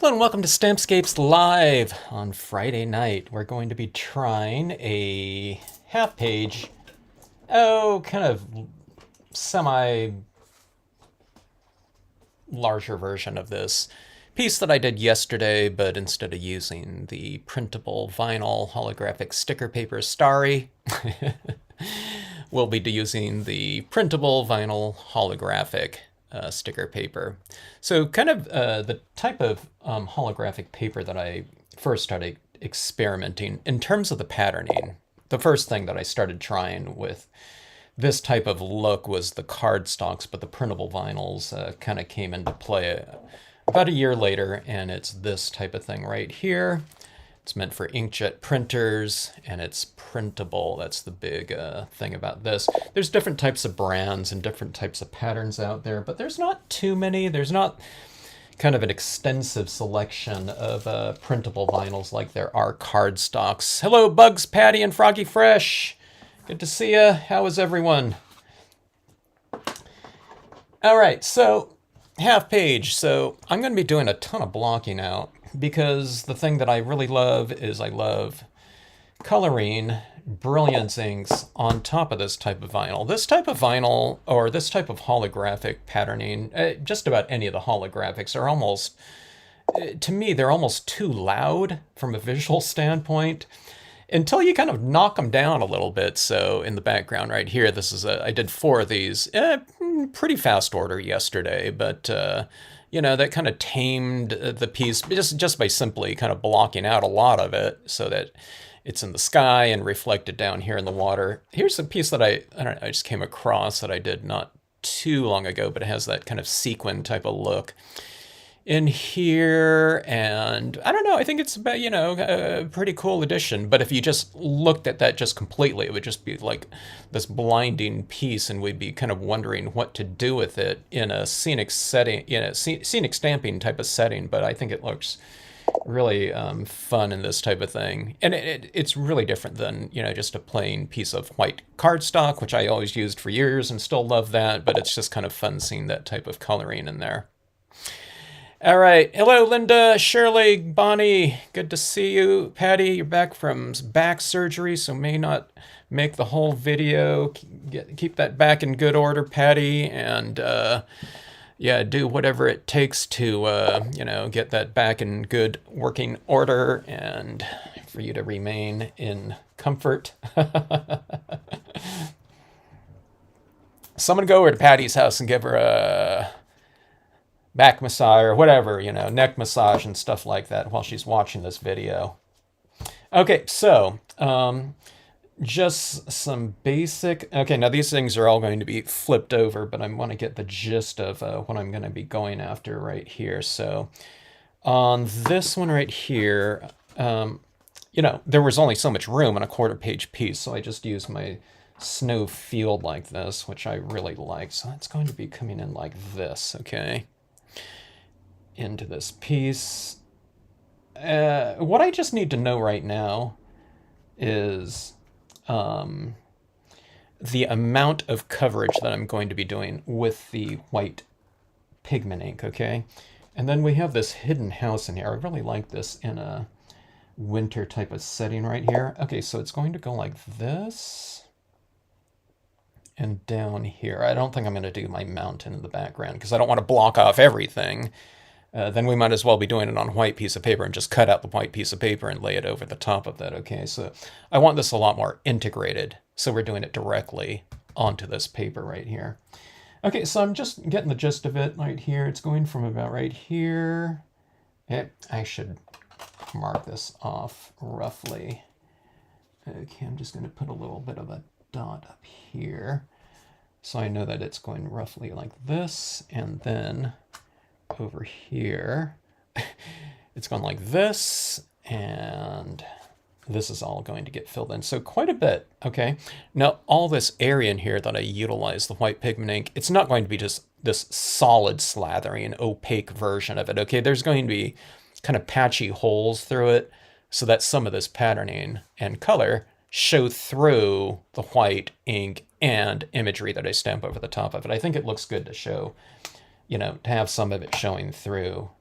Hello and welcome to Stampscapes Live on Friday night. We're going to be trying a half page, kind of semi larger version of this piece that I did yesterday, but instead of using the printable vinyl holographic sticker paper Starry, we'll be using the printable vinyl holographic sticker paper. So kind of the type of holographic paper that I first started experimenting in terms of the patterning. The first thing that I started trying with this type of look was the cardstocks, but the printable vinyls kind of came into play about a year later, and it's this type of thing right here. It's meant for inkjet printers, and it's printable. That's the big thing about this. There's different types of brands and different types of patterns out there, but there's not too many. There's not kind of an extensive selection of printable vinyls like there are cardstocks. Hello, Bugs, Patty, and Froggy Fresh. Good to see ya. How is everyone? All right, so half page. So I'm going to be doing a ton of blocking out, because the thing that I really love is I love coloring Brilliance inks on top of this type of vinyl. This type of vinyl, or this type of holographic patterning, just about any of the holographics are almost, to me, they're almost too loud from a visual standpoint until you kind of knock them down a little bit. So in the background right here, this is I did 4 of these, pretty fast order yesterday, but you know, that kind of tamed the piece just by simply kind of blocking out a lot of it so that it's in the sky and reflected down here in the water. Here's a piece that I don't know, I just came across that I did not too long ago, but it has that kind of sequin type of look in here, and I don't know, I think it's about, you know, a pretty cool addition. But if you just looked at that just completely, it would just be like this blinding piece, and we'd be kind of wondering what to do with it in a scenic setting, in a scenic stamping type of setting. But I think it looks really fun in this type of thing, and it's really different than, you know, just a plain piece of white cardstock, which I always used for years and still love that. But it's just kind of fun seeing that type of coloring in there. All right. Hello, Linda, Shirley, Bonnie. Good to see you. Patty, you're back from back surgery, so may not make the whole video. Keep that back in good order, Patty, and yeah, do whatever it takes to, you know, get that back in good working order and for you to remain in comfort. Someone go over to Patty's house and give her a back massage or whatever, you know, neck massage and stuff like that while she's watching this video. Okay, so just some basic, okay, now these things are all going to be flipped over, but I want to get the gist of what I'm going to be going after right here. So on this one right here, you know, there was only so much room on a 1/4 page piece, so I just used my snow field like this, which I really like. So it's going to be coming in like this, okay, into this piece. What I just need to know right now is the amount of coverage that I'm going to be doing with the white pigment ink, okay? And then we have this hidden house in here. I really like this in a winter type of setting right here. Okay, so it's going to go like this and down here. I don't think I'm going to do my mountain in the background because I don't want to block off everything. Then we might as well be doing it on a white piece of paper and just cut out the white piece of paper and lay it over the top of that, okay? So I want this a lot more integrated, so we're doing it directly onto this paper right here. Okay, so I'm just getting the gist of it right here. It's going from about right here. I should mark this off roughly. Okay, I'm just going to put a little bit of a dot up here so I know that it's going roughly like this, and then over here it's going like this, and this is all going to get filled in. So quite a bit, okay? Now all this area in here that I utilize the white pigment ink, it's not going to be just this solid slathering opaque version of it, okay? There's going to be kind of patchy holes through it so that some of this patterning and color show through the white ink and imagery that I stamp over the top of it. I think it looks good to show, you know, to have some of it showing through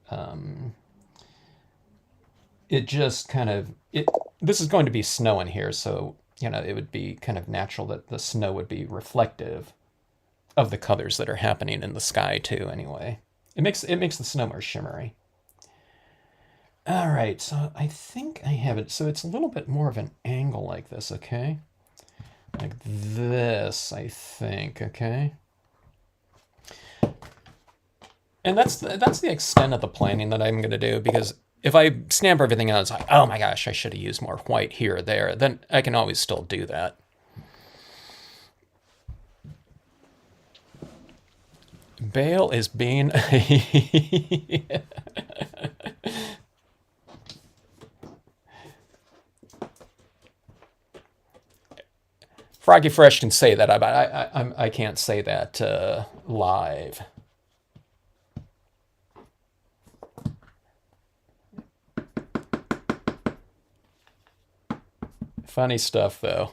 it just kind of, this is going to be snow in here, so, you know, it would be kind of natural that the snow would be reflective of the colors that are happening in the sky too, anyway. It makes the snow more shimmery. All right, so I think I have it. So it's a little bit more of an angle like this, okay? Like this, I think, okay? And that's the extent of the planning that I'm going to do, because if I stamp everything out, it's like, oh my gosh, I should have used more white here or there. Then I can always still do that. Bale is being... Froggy Fresh can say that, but I can't say that live. Funny stuff, though.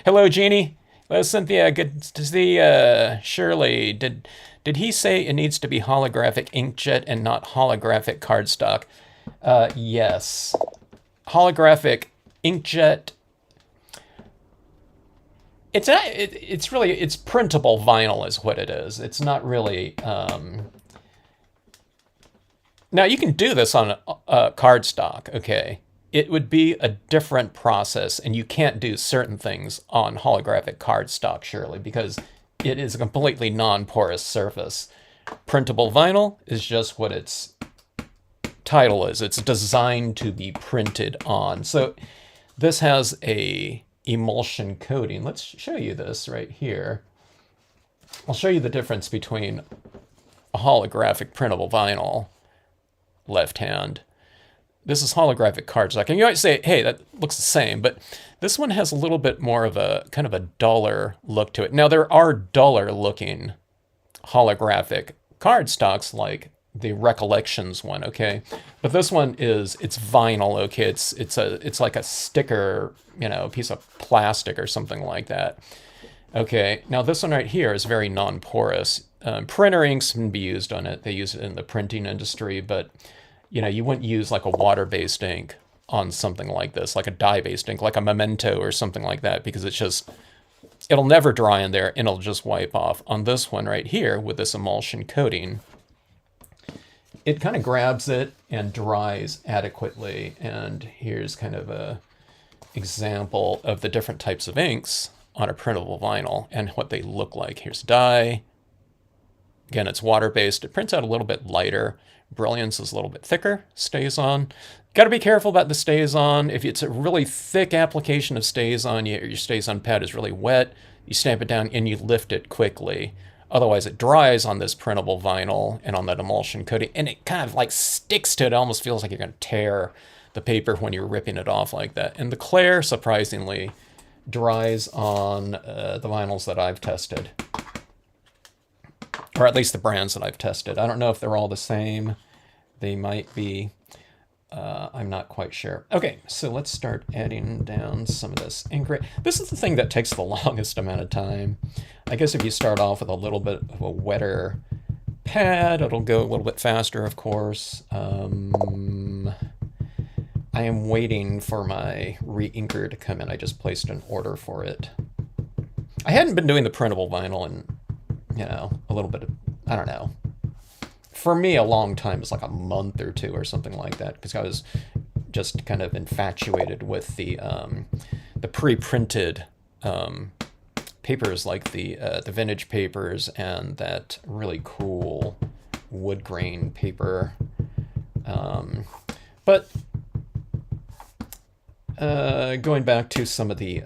Hello, Jeannie. Hello, Cynthia. Good to see Shirley. Did he say it needs to be holographic inkjet and not holographic cardstock? Yes. Holographic inkjet. It's really, it's printable vinyl is what it is. It's not really. Now you can do this on cardstock, okay? It would be a different process, and you can't do certain things on holographic cardstock, surely, because it is a completely non-porous surface. Printable vinyl is just what its title is. It's designed to be printed on. So this has a emulsion coating. Let's show you this right here. I'll show you the difference between a holographic printable vinyl, left hand. This is holographic cardstock. And you might say, hey, that looks the same, but this one has a little bit more of a kind of a duller look to it. Now, there are duller looking holographic cardstocks like the Recollections one, okay? But this one is, it's vinyl, okay? It's like a sticker, you know, piece of plastic or something like that. Okay, now this one right here is very non-porous. Printer inks can be used on it. They use it in the printing industry, but you know, you wouldn't use like a water-based ink on something like this, like a dye-based ink, like a Memento or something like that, because it's just, it'll never dry in there and it'll just wipe off. On this one right here with this emulsion coating, it kind of grabs it and dries adequately. And here's kind of a example of the different types of inks on a printable vinyl and what they look like. Here's dye. Again, it's water-based. It prints out a little bit lighter. Brilliance is a little bit thicker, stays on. Got to be careful about the stays on. If it's a really thick application of stays on, your stays on pad is really wet, you stamp it down and you lift it quickly. Otherwise, it dries on this printable vinyl and on that emulsion coating, and it kind of like sticks to it. It almost feels like you're going to tear the paper when you're ripping it off like that. And the Claire, surprisingly, dries on the vinyls that I've tested. Or at least the brands that I've tested. I don't know if they're all the same. They might be. I'm not quite sure. Okay, so let's start adding down some of this ink. This is the thing that takes the longest amount of time. I guess if you start off with a little bit of a wetter pad, it'll go a little bit faster, of course. I am waiting for my re-inker to come in. I just placed an order for it. I hadn't been doing the printable vinyl in, you know, a little bit of, I don't know. For me, a long time is like a month or two or something like that, because I was just kind of infatuated with the pre-printed papers, like the vintage papers and that really cool wood grain paper. But going back to some of the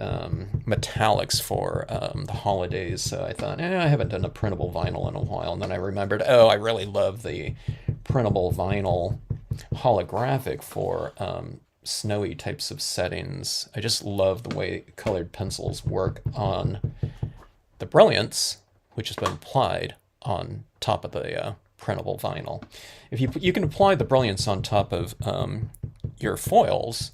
metallics for the holidays, so I thought, I haven't done a printable vinyl in a while, and then I remembered, oh, I really love the printable vinyl holographic for snowy types of settings. I just love the way colored pencils work on the brilliance, which has been applied on top of the printable vinyl. If you can apply the brilliance on top of your foils,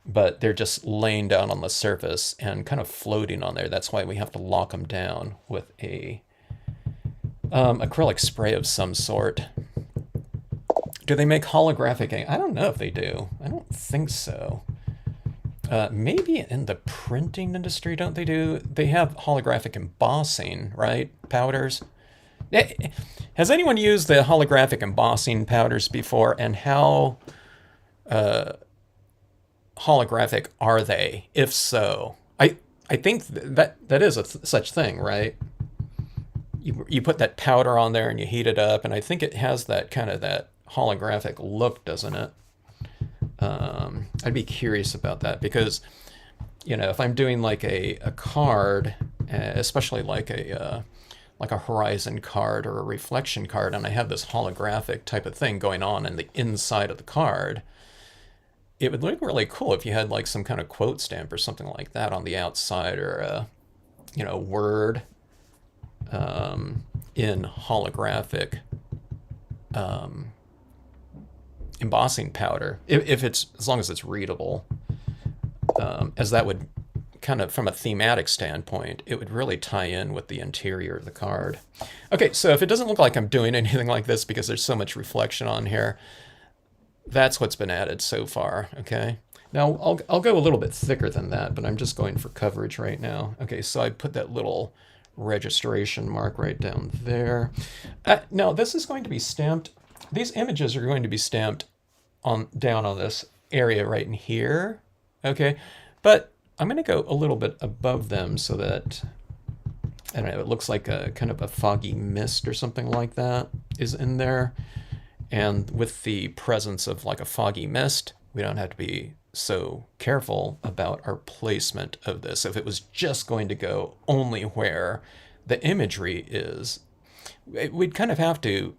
but they're just laying down on the surface and kind of floating on there. That's why we have to lock them down with a acrylic spray of some sort. Do they make holographic ink? I don't know if they do. I don't think so. Maybe in the printing industry, don't they do? They have holographic embossing, right? Powders. Has anyone used the holographic embossing powders before, and how holographic are they? If so, I think that is such thing, right? You put that powder on there and you heat it up, and I think it has that kind of that holographic look, doesn't it? I'd be curious about that because, if I'm doing like a card, especially like a horizon card or a reflection card, and I have this holographic type of thing going on in the inside of the card, it would look really cool if you had like some kind of quote stamp or something like that on the outside, or a word in holographic embossing powder, if it's, as long as it's readable, as that would kind of, from a thematic standpoint, it would really tie in with the interior of the card. Okay, so if it doesn't look like I'm doing anything like this because there's so much reflection on here, that's what's been added so far. Okay, now I'll go a little bit thicker than that, but I'm just going for coverage right now. Okay, so I put that little registration mark right down there. Now this is going to be stamped. These images are going to be stamped down on this area right in here. Okay, but I'm going to go a little bit above them so that, I don't know, it looks like a kind of a foggy mist or something like that is in there. And with the presence of like a foggy mist, we don't have to be so careful about our placement of this. If it was just going to go only where the imagery is, we'd kind of have to,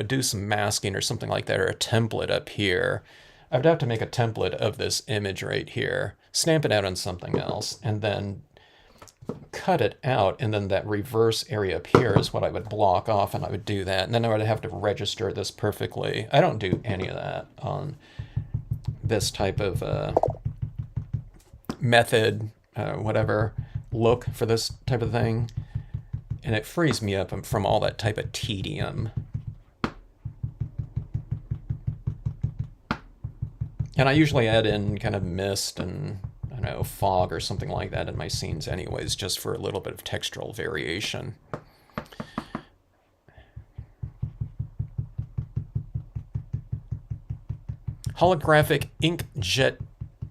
do some masking or something like that, or a template up here. I would have to make a template of this image right here, stamp it out on something else, and then cut it out, and then that reverse area up here is what I would block off, and I would do that, and then I would have to register this perfectly. I don't do any of that on this type of method, whatever, look for this type of thing, and it frees me up from all that type of tedium. And I usually add in kind of mist and, I don't know, fog or something like that in my scenes anyways, just for a little bit of textural variation. Holographic inkjet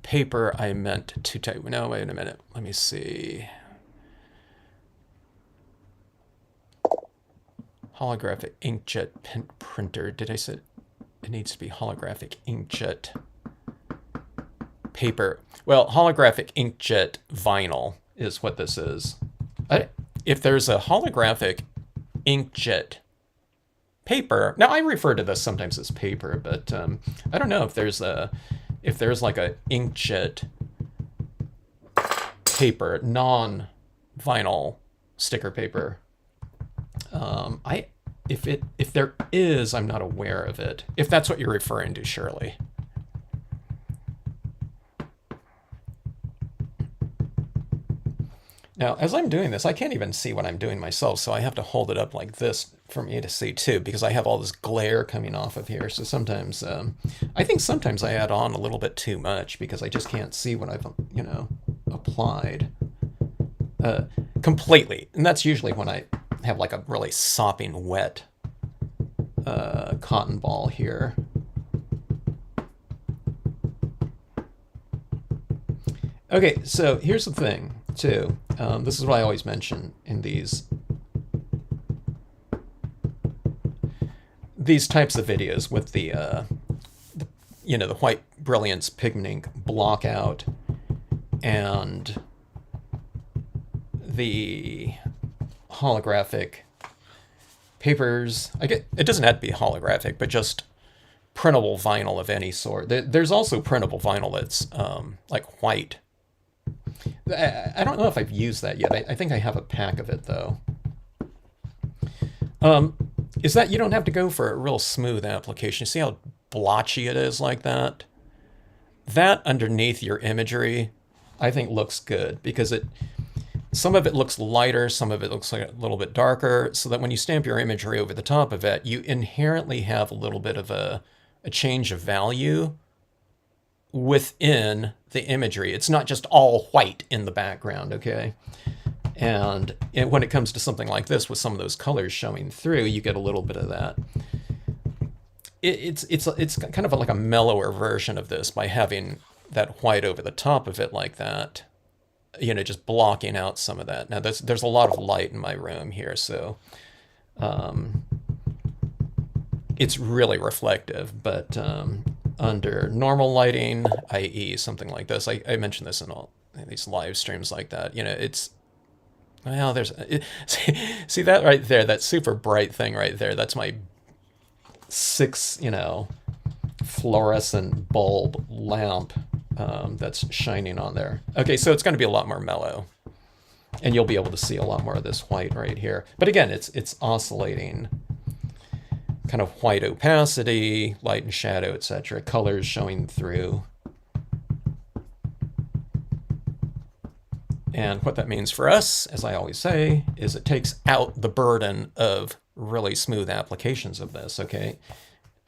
paper I meant to type. No, wait a minute. Let me see. Holographic inkjet printer. Did I say it needs to be holographic inkjet paper? Well, holographic inkjet vinyl is what this is. If there's a holographic inkjet paper, now I refer to this sometimes as paper, but I don't know if there's like a inkjet paper, non-vinyl sticker paper. If there is, I'm not aware of it. If that's what you're referring to, Shirley. Now, as I'm doing this, I can't even see what I'm doing myself, so I have to hold it up like this for me to see too, because I have all this glare coming off of here. So sometimes, I think sometimes I add on a little bit too much because I just can't see what I've, applied completely. And that's usually when I have like a really sopping wet cotton ball here. Okay, so here's the thing too. This is what I always mention in these types of videos with the white brilliance pigment ink block out and the holographic papers. It doesn't have to be holographic, but just printable vinyl of any sort. There's also printable vinyl that's like white. I don't know if I've used that yet. I think I have a pack of it though. Is that you don't have to go for a real smooth application. See how blotchy it is like that? That underneath your imagery, I think looks good because Some of it looks lighter, some of it looks like a little bit darker, so that when you stamp your imagery over the top of it, you inherently have a little bit of a change of value within the imagery. It's not just all white in the background, okay? And when it comes to something like this, with some of those colors showing through, you get a little bit of that. It's kind of like a mellower version of this by having that white over the top of it like that. You know, just blocking out some of that. Now, there's a lot of light in my room here, so it's really reflective. But under normal lighting, i.e. something like this, I mentioned this in all these live streams like that, you know, it's, well, see that right there, that super bright thing right there, that's my 6, you know, fluorescent bulb lamp that's shining on there. Okay, so it's going to be a lot more mellow, and you'll be able to see a lot more of this white right here. But again, it's oscillating, kind of white opacity, light and shadow, etc. Colors showing through. And what that means for us, as I always say, is it takes out the burden of really smooth applications of this, okay?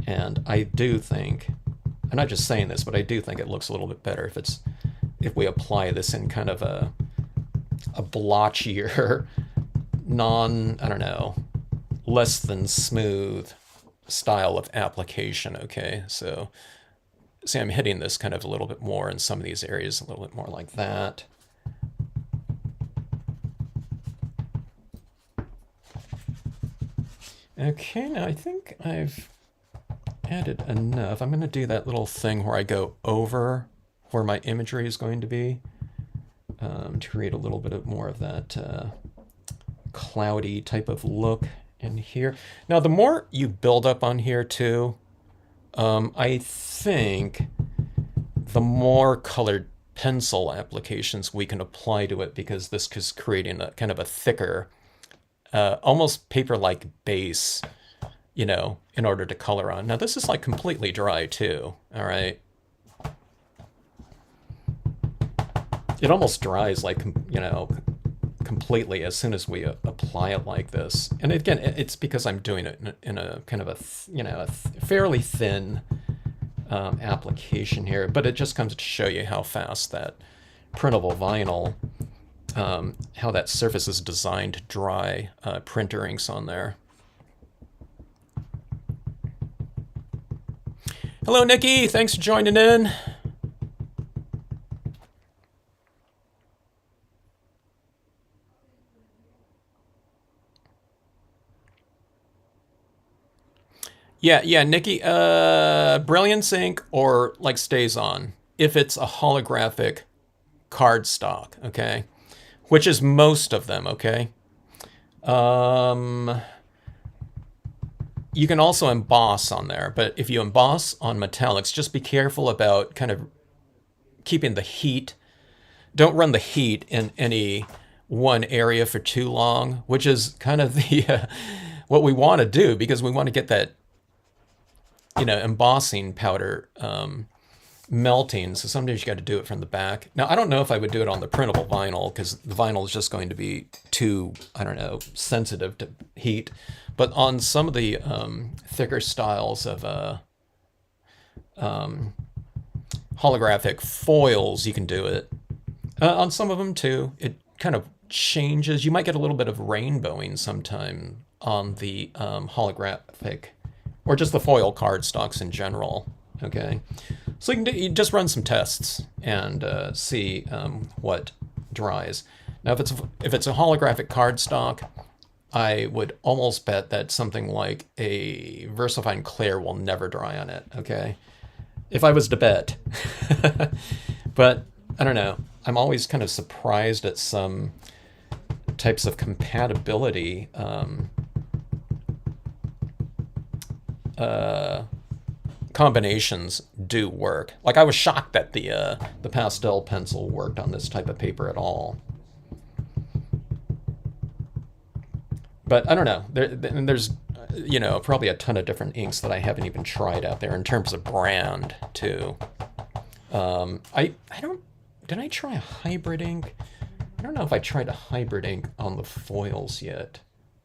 And I do think, I'm not just saying this, but I do think it looks a little bit better if we apply this in kind of a blotchier, I don't know, less than smooth style of application, okay? So see, I'm hitting this kind of a little bit more in some of these areas, a little bit more like that. Okay, now I think I've added enough. I'm going to do that little thing where I go over where my imagery is going to be to create a little bit of more of that cloudy type of look in here. Now, the more you build up on here too, I think the more colored pencil applications we can apply to it, because this is creating a kind of a thicker, almost paper-like base, you know, in order to color on. Now, this is like completely dry too, all right? It almost dries like, you know, completely as soon as we apply it like this. And again, it's because I'm doing it in a kind of a, you know, a fairly thin application here, but it just comes to show you how fast that printable vinyl, how that surface is designed to dry printer inks on there. Hello, Nikki. Thanks for joining in. Yeah, Nikki. Brilliance ink or like stays on if it's a holographic cardstock, okay? Which is most of them, okay? You can also emboss on there, but if you emboss on metallics, just be careful about kind of keeping the heat. Don't run the heat in any one area for too long, which is kind of the what we want to do, because we want to get that, you know, embossing powder melting. So sometimes you got to do it from the back. Now, I don't know if I would do it on the printable vinyl, because the vinyl is just going to be too, I don't know, sensitive to heat. But on some of the thicker styles of holographic foils, you can do it. On some of them too, it kind of changes. You might get a little bit of rainbowing sometime on the holographic, or just the foil cardstocks in general, okay? So you just run some tests and see what dries. Now, if it's a holographic cardstock, I would almost bet that something like a VersaFine Clear will never dry on it, okay? If I was to bet. But I don't know. I'm always kind of surprised at some types of compatibility combinations do work. Like, I was shocked that the pastel pencil worked on this type of paper at all. But I don't know. There's, you know, probably a ton of different inks that I haven't even tried out there in terms of brand too. Did I try a hybrid ink? don't know if I tried to hybrid ink on the foils yet.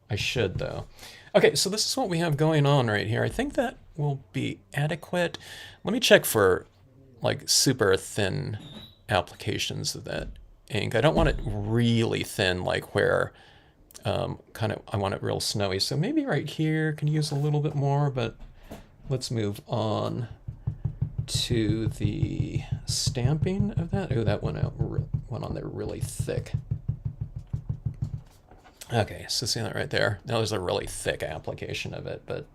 I should though. Okay, so this is what we have going on right here. I think that will be adequate. Let me check for like super thin applications of that ink. I don't want it really thin, like where kind of I want it real snowy. So maybe right here can use a little bit more, but let's move on to the stamping of that. Oh, that went on there really thick. Okay, so see that right there? Now there's a really thick application of it, but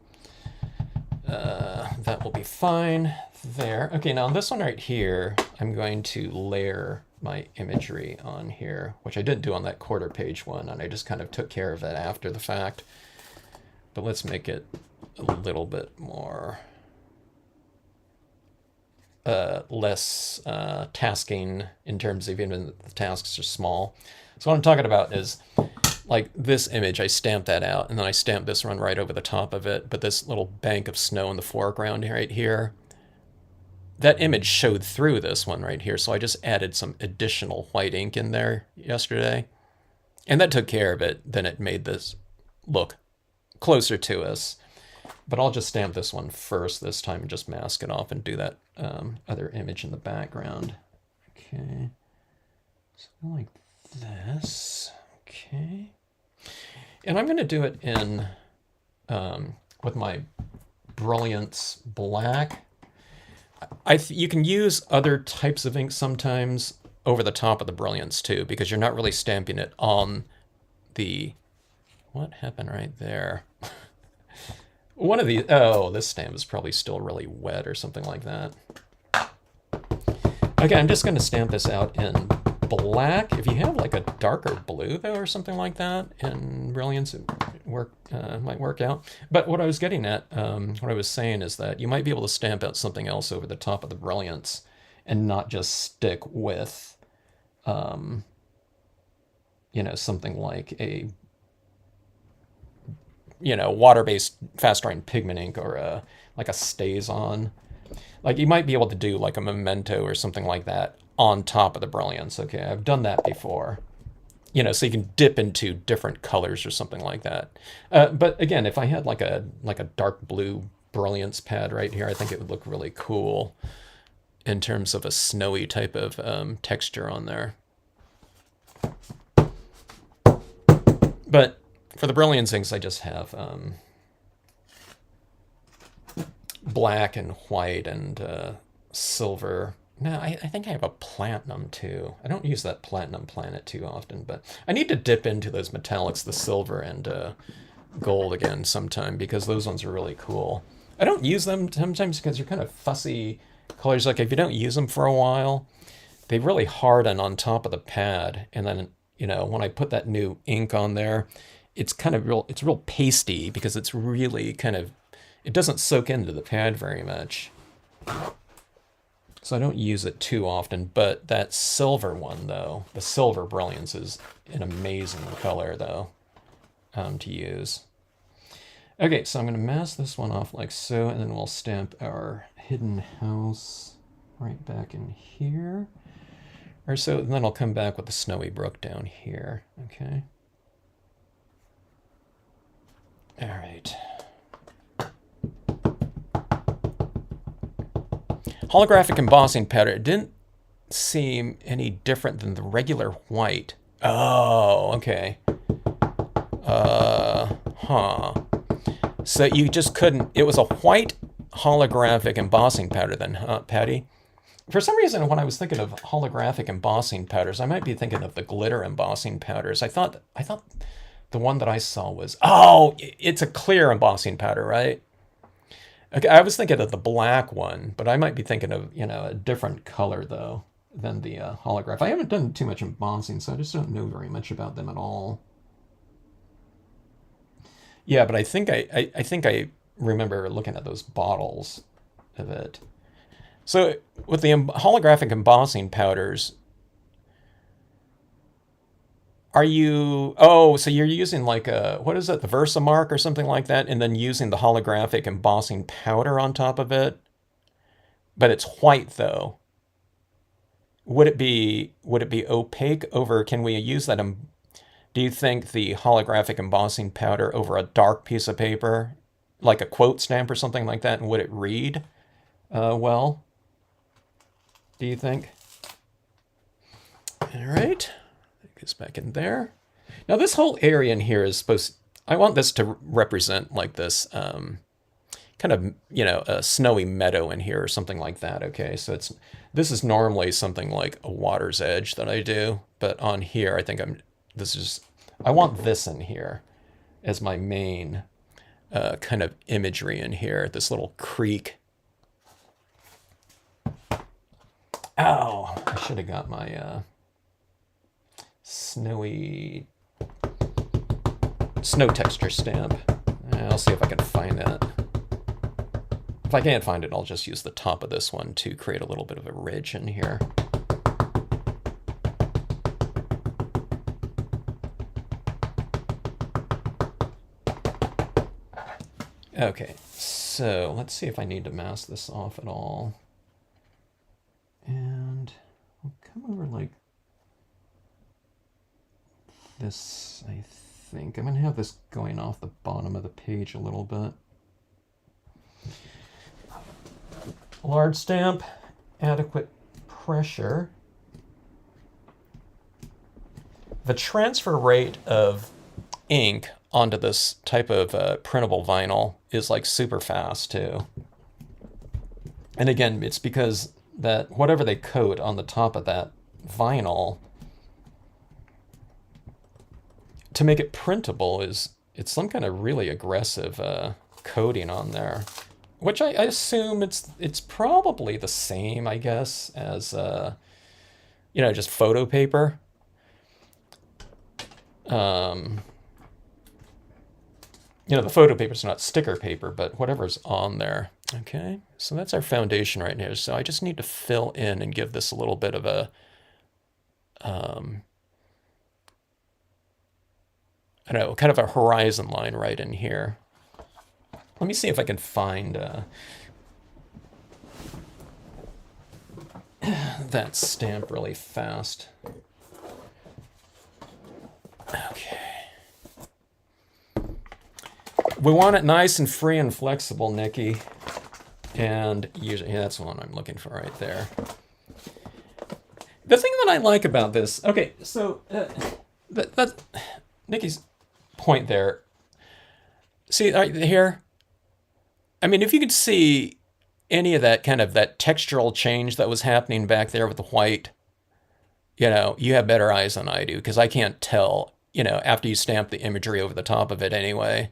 that will be fine there. Okay, now this one right here, I'm going to layer my imagery on here, which I didn't do on that quarter page one, and I just kind of took care of it after the fact. But let's make it a little bit more less tasking in terms of even the tasks are small. So what I'm talking about is like this image, I stamped that out, and then I stamped this one right over the top of it, but this little bank of snow in the foreground right here, that image showed through this one right here, so I just added some additional white ink in there yesterday, and that took care of it. Then it made this look closer to us. But I'll just stamp this one first this time and just mask it off and do that other image in the background. Okay, so like this. Okay, and I'm going to do it in with my Brilliance Black. You can use other types of ink sometimes over the top of the Brilliance too, because you're not really stamping it on the... What happened right there? One of these... Oh, this stamp is probably still really wet or something like that. Okay, I'm just going to stamp this out in black. If you have like a darker blue though or something like that in Brilliance, it might work out. But what I was getting at, what I was saying is that you might be able to stamp out something else over the top of the Brilliance and not just stick with, you know, something like a, you know, water-based fast-drying pigment ink or like a StazOn. Like you might be able to do like a Memento or something like that on top of the Brilliance. Okay, I've done that before. You know, so you can dip into different colors or something like that. But again, if I had like a dark blue Brilliance pad right here, I think it would look really cool in terms of a snowy type of texture on there. But for the Brilliance inks, I just have black and white and silver. No, I think I have a platinum too. I don't use that platinum planet too often, but I need to dip into those metallics, the silver and gold again sometime, because those ones are really cool. I don't use them sometimes because they're kind of fussy colors. Like if you don't use them for a while, they really harden on top of the pad. And then, you know, when I put that new ink on there, it's kind of it's real pasty because it's really kind of, it doesn't soak into the pad very much. So I don't use it too often, but that silver one though, the silver Brilliance is an amazing color though to use. Okay, so I'm going to mask this one off like so, and then we'll stamp our hidden house right back in here. Or so, and then I'll come back with the Snowy Brook down here, okay? All right. Holographic embossing powder. It didn't seem any different than the regular white. Oh, okay. So you just couldn't, it was a white holographic embossing powder then, huh, Patty? For some reason, when I was thinking of holographic embossing powders, I might be thinking of the glitter embossing powders. I thought the one that I saw was, oh, it's a clear embossing powder, right? Okay, I was thinking of the black one, but I might be thinking of, you know, a different color though than the holograph. I haven't done too much embossing, so I just don't know very much about them at all. Yeah, but I think I remember looking at those bottles of it. So with the holographic embossing powders, are you, oh, so you're using like a, what is it, the Versamark or something like that, and then using the holographic embossing powder on top of it? But it's white though. would it be opaque over, can we use that, do you think the holographic embossing powder over a dark piece of paper, like a quote stamp or something like that, and would it read well, do you think? All right, it goes back in there. Now this whole area in here is supposed, I want this to represent like this kind of, a snowy meadow in here or something like that. Okay, so this is normally something like a water's edge that I do, but on here I think I want this in here as my main kind of imagery in here, this little creek. Ow, I should have got my snow texture stamp. I'll see if I can find that. If I can't find it, I'll just use the top of this one to create a little bit of a ridge in here. Okay, so let's see if I need to mask this off at all. And I'll come over like this, I think. I'm going to have this going off the bottom of the page a little bit. Large stamp, adequate pressure. The transfer rate of ink onto this type of printable vinyl is like super fast too. And again, it's because that whatever they coat on the top of that vinyl to make it printable it's some kind of really aggressive coating on there, which I assume it's probably the same, I guess, as just photo paper. The photo paper is not sticker paper, but whatever's on there. Okay, so that's our foundation right here. So I just need to fill in and give this a little bit of a, I don't know, kind of a horizon line right in here. Let me see if I can find that stamp really fast. Okay. We want it nice and free and flexible, Nikki. And usually, yeah, that's the one I'm looking for right there. The thing that I like about this, okay, so that's Nikki's point there. See right here? I mean, if you could see any of that kind of that textural change that was happening back there with the white, you have better eyes than I do, because I can't tell, after you stamp the imagery over the top of it anyway.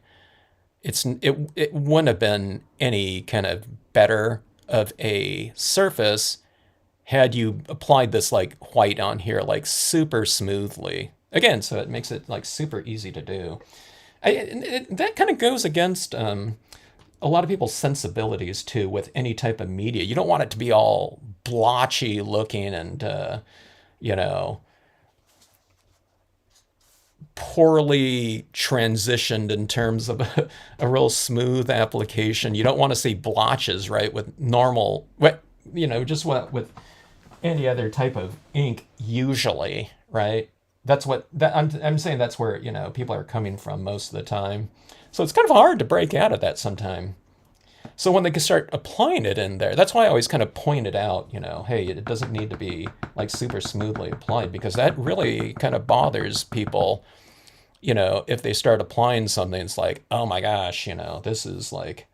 It wouldn't have been any kind of better of a surface had you applied this like white on here like super smoothly. Again, so it makes it like super easy to do. That kind of goes against a lot of people's sensibilities too with any type of media. You don't want it to be all blotchy looking and, poorly transitioned in terms of a real smooth application. You don't want to see blotches, right, with normal, just with any other type of ink usually, right? I'm saying that's where, people are coming from most of the time. So it's kind of hard to break out of that sometime. So when they can start applying it in there, that's why I always kind of pointed out, hey, it doesn't need to be like super smoothly applied, because that really kind of bothers people. If they start applying something, it's like, oh my gosh, this is like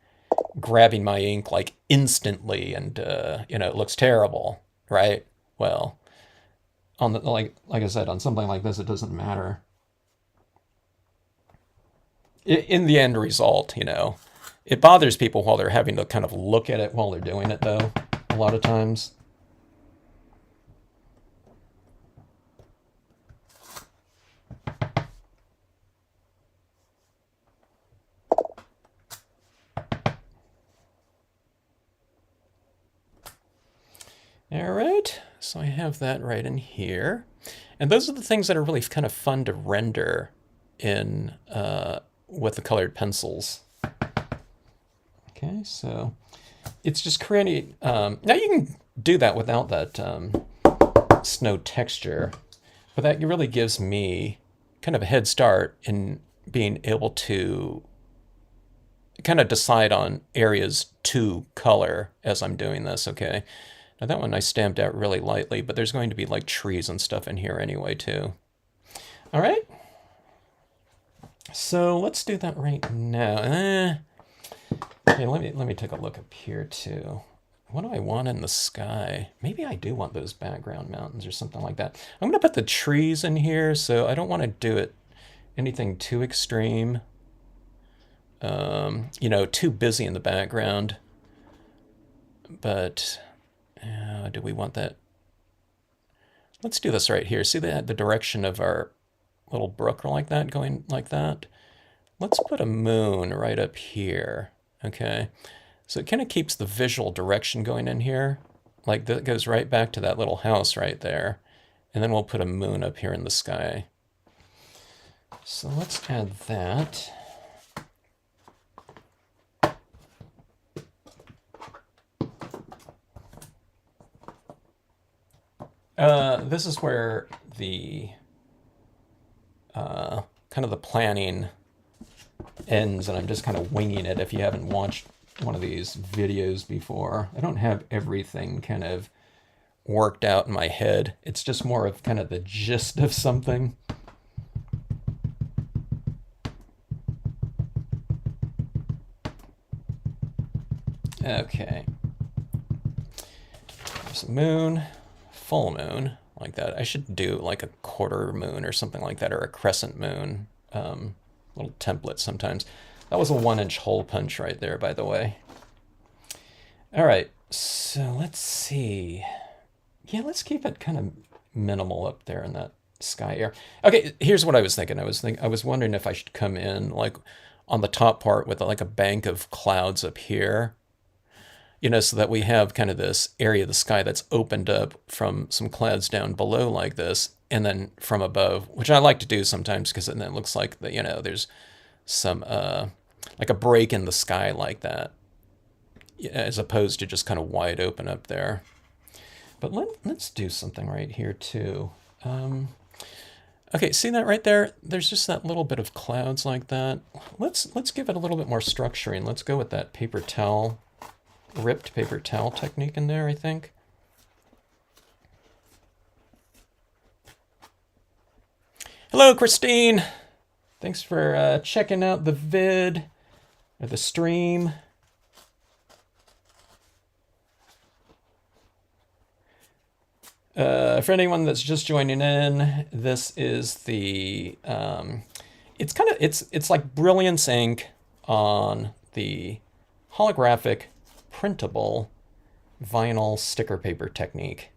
grabbing my ink like instantly, and it looks terrible, right? Well, on the like I said, on something like this, it doesn't matter. In the end result, it bothers people while they're having to kind of look at it while they're doing it, though, a lot of times. All right, so I have that right in here. And those are the things that are really kind of fun to render in with the colored pencils. Okay, so it's just creating, now you can do that without that snow texture. But that really gives me kind of a head start in being able to kind of decide on areas to color as I'm doing this, okay? Now that one I stamped out really lightly, but there's going to be like trees and stuff in here anyway too. All right. So let's do that right now. Hey, let me take a look up here too. What do I want in the sky? Maybe I do want those background mountains or something like that. I'm going to put the trees in here, so I don't want to do it anything too extreme. You know, too busy in the background. But do we want that? Let's do this right here. See the direction of our little brook like that, going like that? Let's put a moon right up here, okay? So it kind of keeps the visual direction going in here. Like that goes right back to that little house right there. And then we'll put a moon up here in the sky. So let's add that. This is where the kind of the planning ends, and I'm just kind of winging it. If you haven't watched one of these videos before, I don't have everything kind of worked out in my head. It's just more of kind of the gist of something. Okay. There's a moon, full moon, like that. I should do like a quarter moon or something like that, or a crescent moon. Little template sometimes. That was a 1-inch hole punch right there, by the way. All right, so let's see. Yeah, let's keep it kind of minimal up there in that sky area. Okay, here's what I was thinking. I was wondering if I should come in like on the top part with like a bank of clouds up here. You know, so that we have kind of this area of the sky that's opened up from some clouds down below like this, and then from above, which I like to do sometimes because then it looks like that, you know, there's some like a break in the sky like that, as opposed to just kind of wide open up there. But let's do something right here too. Okay, see that right there? There's just that little bit of clouds like that. Let's give it a little bit more structuring. Let's go with that paper towel. Ripped paper towel technique in there, I think. Hello, Christine. Thanks for checking out the vid or the stream. For anyone that's just joining in, this is the it's like Brilliance ink on the holographic printable vinyl sticker paper technique.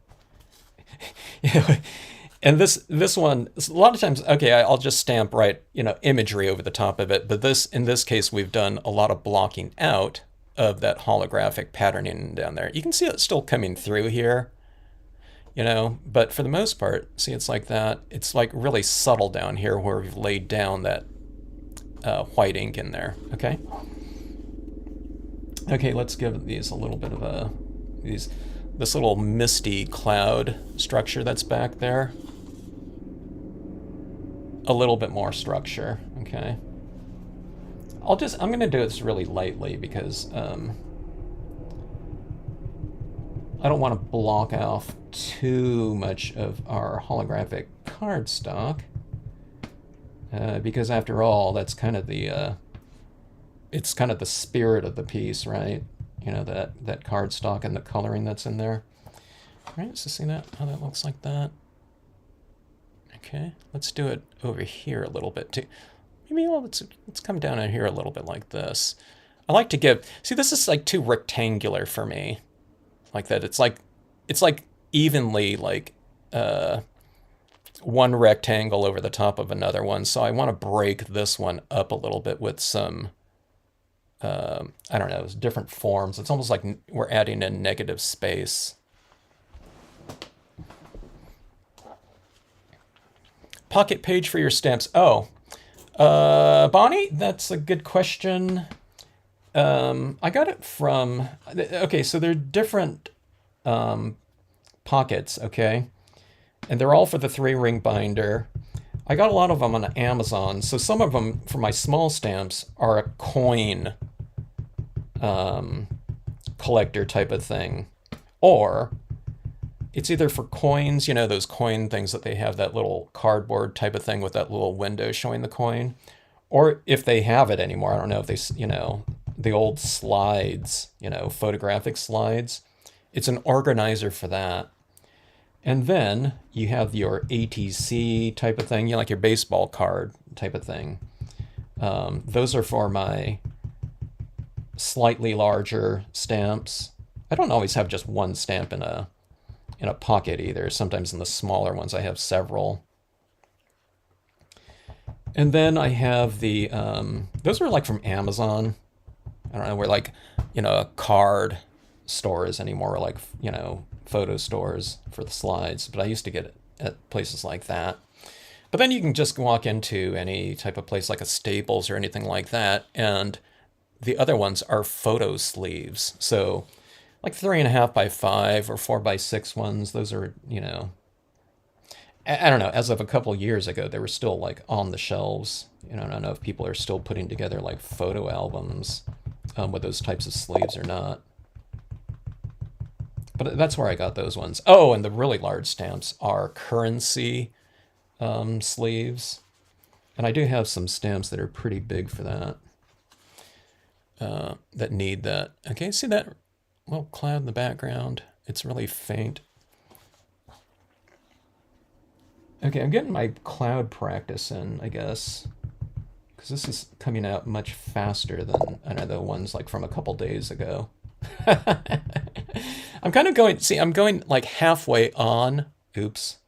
And this one, a lot of times, okay, I'll just stamp imagery over the top of it. But in this case, we've done a lot of blocking out of that holographic patterning down there. You can see it still coming through here, but for the most part, see, it's like that. It's like really subtle down here where we've laid down that white ink in there, okay? Okay, let's give these a little bit of this little misty cloud structure that's back there. A little bit more structure, okay? I'm gonna do this really lightly because I don't want to block off too much of our holographic cardstock, because after all, that's kind of the it's kind of the spirit of the piece, right? That cardstock and the coloring that's in there. All right, so see how that looks like that? Okay, let's do it over here a little bit too. Maybe let's come down in here a little bit like this. I like to see, this is like too rectangular for me. Like that, it's like evenly like one rectangle over the top of another one. So I want to break this one up a little bit with some I don't know, different forms. It's almost like we're adding in negative space. Pocket page for your stamps. Oh, Bonnie, that's a good question. I got it from, okay, so they're different pockets, okay? And they're all for the 3-ring binder. I got a lot of them on Amazon. So some of them for my small stamps are a coin collector type of thing. Or it's either for coins, you know, those coin things that they have, that little cardboard type of thing with that little window showing the coin. Or if they have it anymore, I don't know if they, you know, the old slides, you know, photographic slides. It's an organizer for that. And then you have your ATC type of thing, you know, like your baseball card type of thing. Those are for my slightly larger stamps. I don't always have just one stamp in a pocket either. Sometimes in the smaller ones I have several. And then I have the those are like from Amazon. I don't know where, like, you know, a card store is anymore, or like, you know, photo stores for the slides. But I used to get it at places like that. But then you can just walk into any type of place like a Staples or anything like that, and the other ones are photo sleeves. So like 3.5 by 5 or 4 by 6 ones. Those are, you know, I don't know. As of a couple years ago, they were still like on the shelves. You know, I don't know if people are still putting together like photo albums with those types of sleeves or not. But that's where I got those ones. Oh, and the really large stamps are currency sleeves. And I do have some stamps that are pretty big for that, that need that. Okay, see that little cloud in the background? It's really faint. Okay, I'm getting my cloud practice in, I guess, because this is coming out much faster than, I don't know, the ones like from a couple days ago. I'm kind of going, see, I'm going like halfway on. Oops.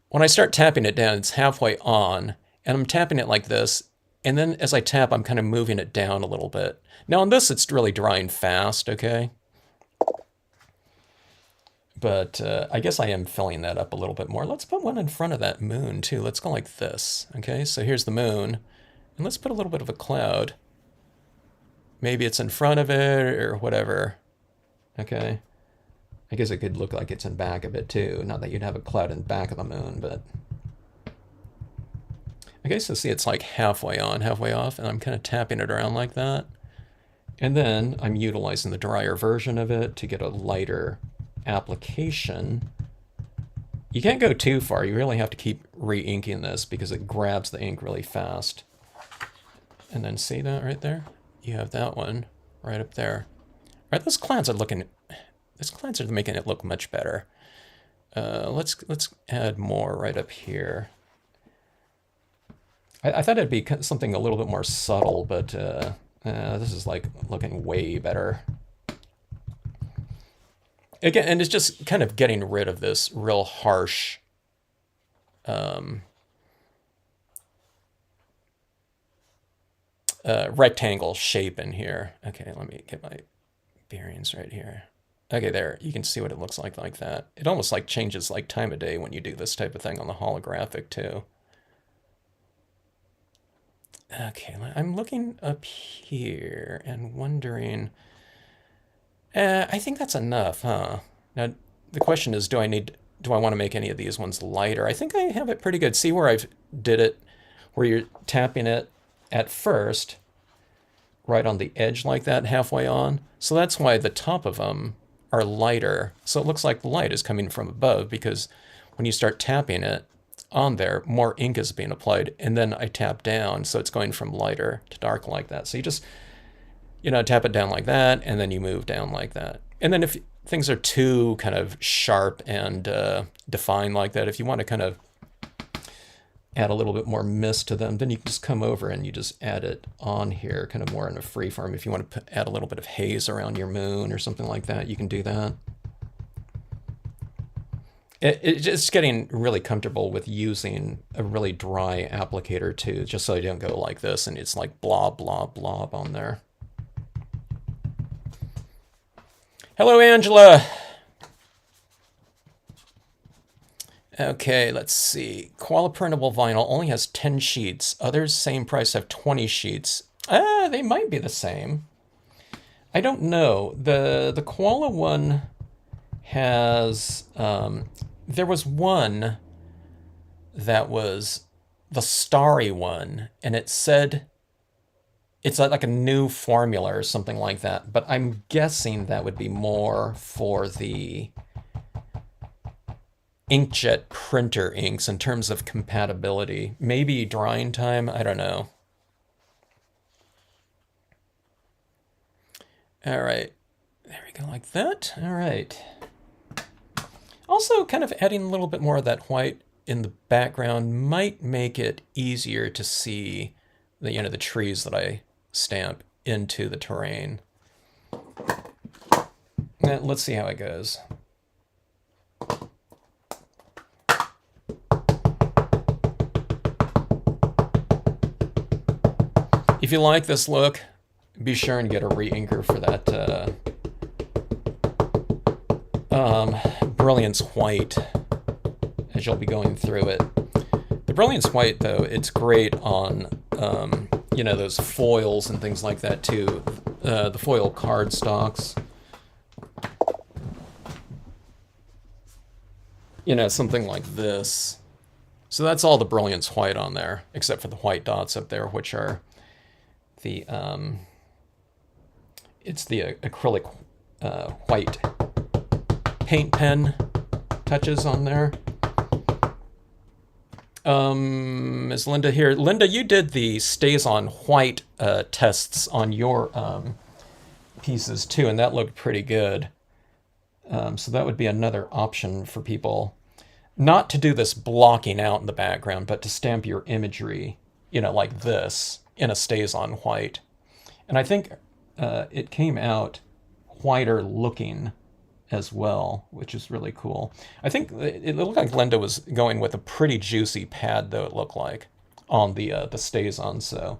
When I start tapping it down, it's halfway on, and I'm tapping it like this, and then as I tap, I'm kind of moving it down a little bit. Now on this, it's really drying fast, okay? But I guess I am filling that up a little bit more. Let's put one in front of that moon too. Let's go like this, okay? So here's the moon, and let's put a little bit of a cloud. Maybe it's in front of it or whatever, okay? I guess it could look like it's in back of it too. Not that you'd have a cloud in back of the moon, but... Okay, so see, it's like halfway on, halfway off, and I'm kind of tapping it around like that. And then I'm utilizing the drier version of it to get a lighter application. You can't go too far. You really have to keep re-inking this because it grabs the ink really fast. And then see that right there? You have that one right up there. All right, those clouds are making it look much better. Let's add more right up here. I thought it'd be something a little bit more subtle, but this is like looking way better. Again, and it's just kind of getting rid of this real harsh rectangle shape in here. Okay, let me get my bearings right here. Okay, there, you can see what it looks like that. It almost like changes like time of day when you do this type of thing on the holographic too. Okay, I'm looking up here and wondering, I think that's enough, huh? Now, the question is, do I want to make any of these ones lighter? I think I have it pretty good. See where I've did it, where you're tapping it at first, right on the edge like that, halfway on. So that's why the top of them are lighter. So it looks like the light is coming from above, because when you start tapping it on there, more ink is being applied, and then I tap down, so it's going from lighter to dark like that. So you just, you know, tap it down like that, and then you move down like that. And then if things are too kind of sharp and defined like that, if you want to kind of add a little bit more mist to them, then you can just come over and you just add it on here, kind of more in a free form. If you want to add a little bit of haze around your moon or something like that, you can do that. It's just getting really comfortable with using a really dry applicator too, just so you don't go like this and it's like blob, blob, blob on there. Hello, Angela. Okay, let's see. Koala printable vinyl only has 10 sheets. Others, same price, have 20 sheets. They might be the same. I don't know. The Koala one has there was one that was the starry one, and it said it's like a new formula or something like that. But I'm guessing that would be more for the inkjet printer inks in terms of compatibility. Maybe drying time, I don't know. All right, there we go, like that. All right. Also, kind of adding a little bit more of that white in the background might make it easier to see the trees that I stamp into the terrain. Let's see how it goes. If you like this look, be sure and get a re-inker for that Brilliance White as you'll be going through it. The Brilliance White, though, it's great on, those foils and things like that, too. The foil cardstocks. Something like this. So that's all the Brilliance White on there, except for the white dots up there, which are the, it's the acrylic white paint pen touches on there. Is Linda here? Linda, you did the stays on white tests on your pieces too, and that looked pretty good. So that would be another option for people. Not to do this blocking out in the background, but to stamp your imagery, like this, in a stays on white. And I think it came out whiter looking as well, which is really cool. I think it looked like Linda was going with a pretty juicy pad, though, it looked like, on the stays on. So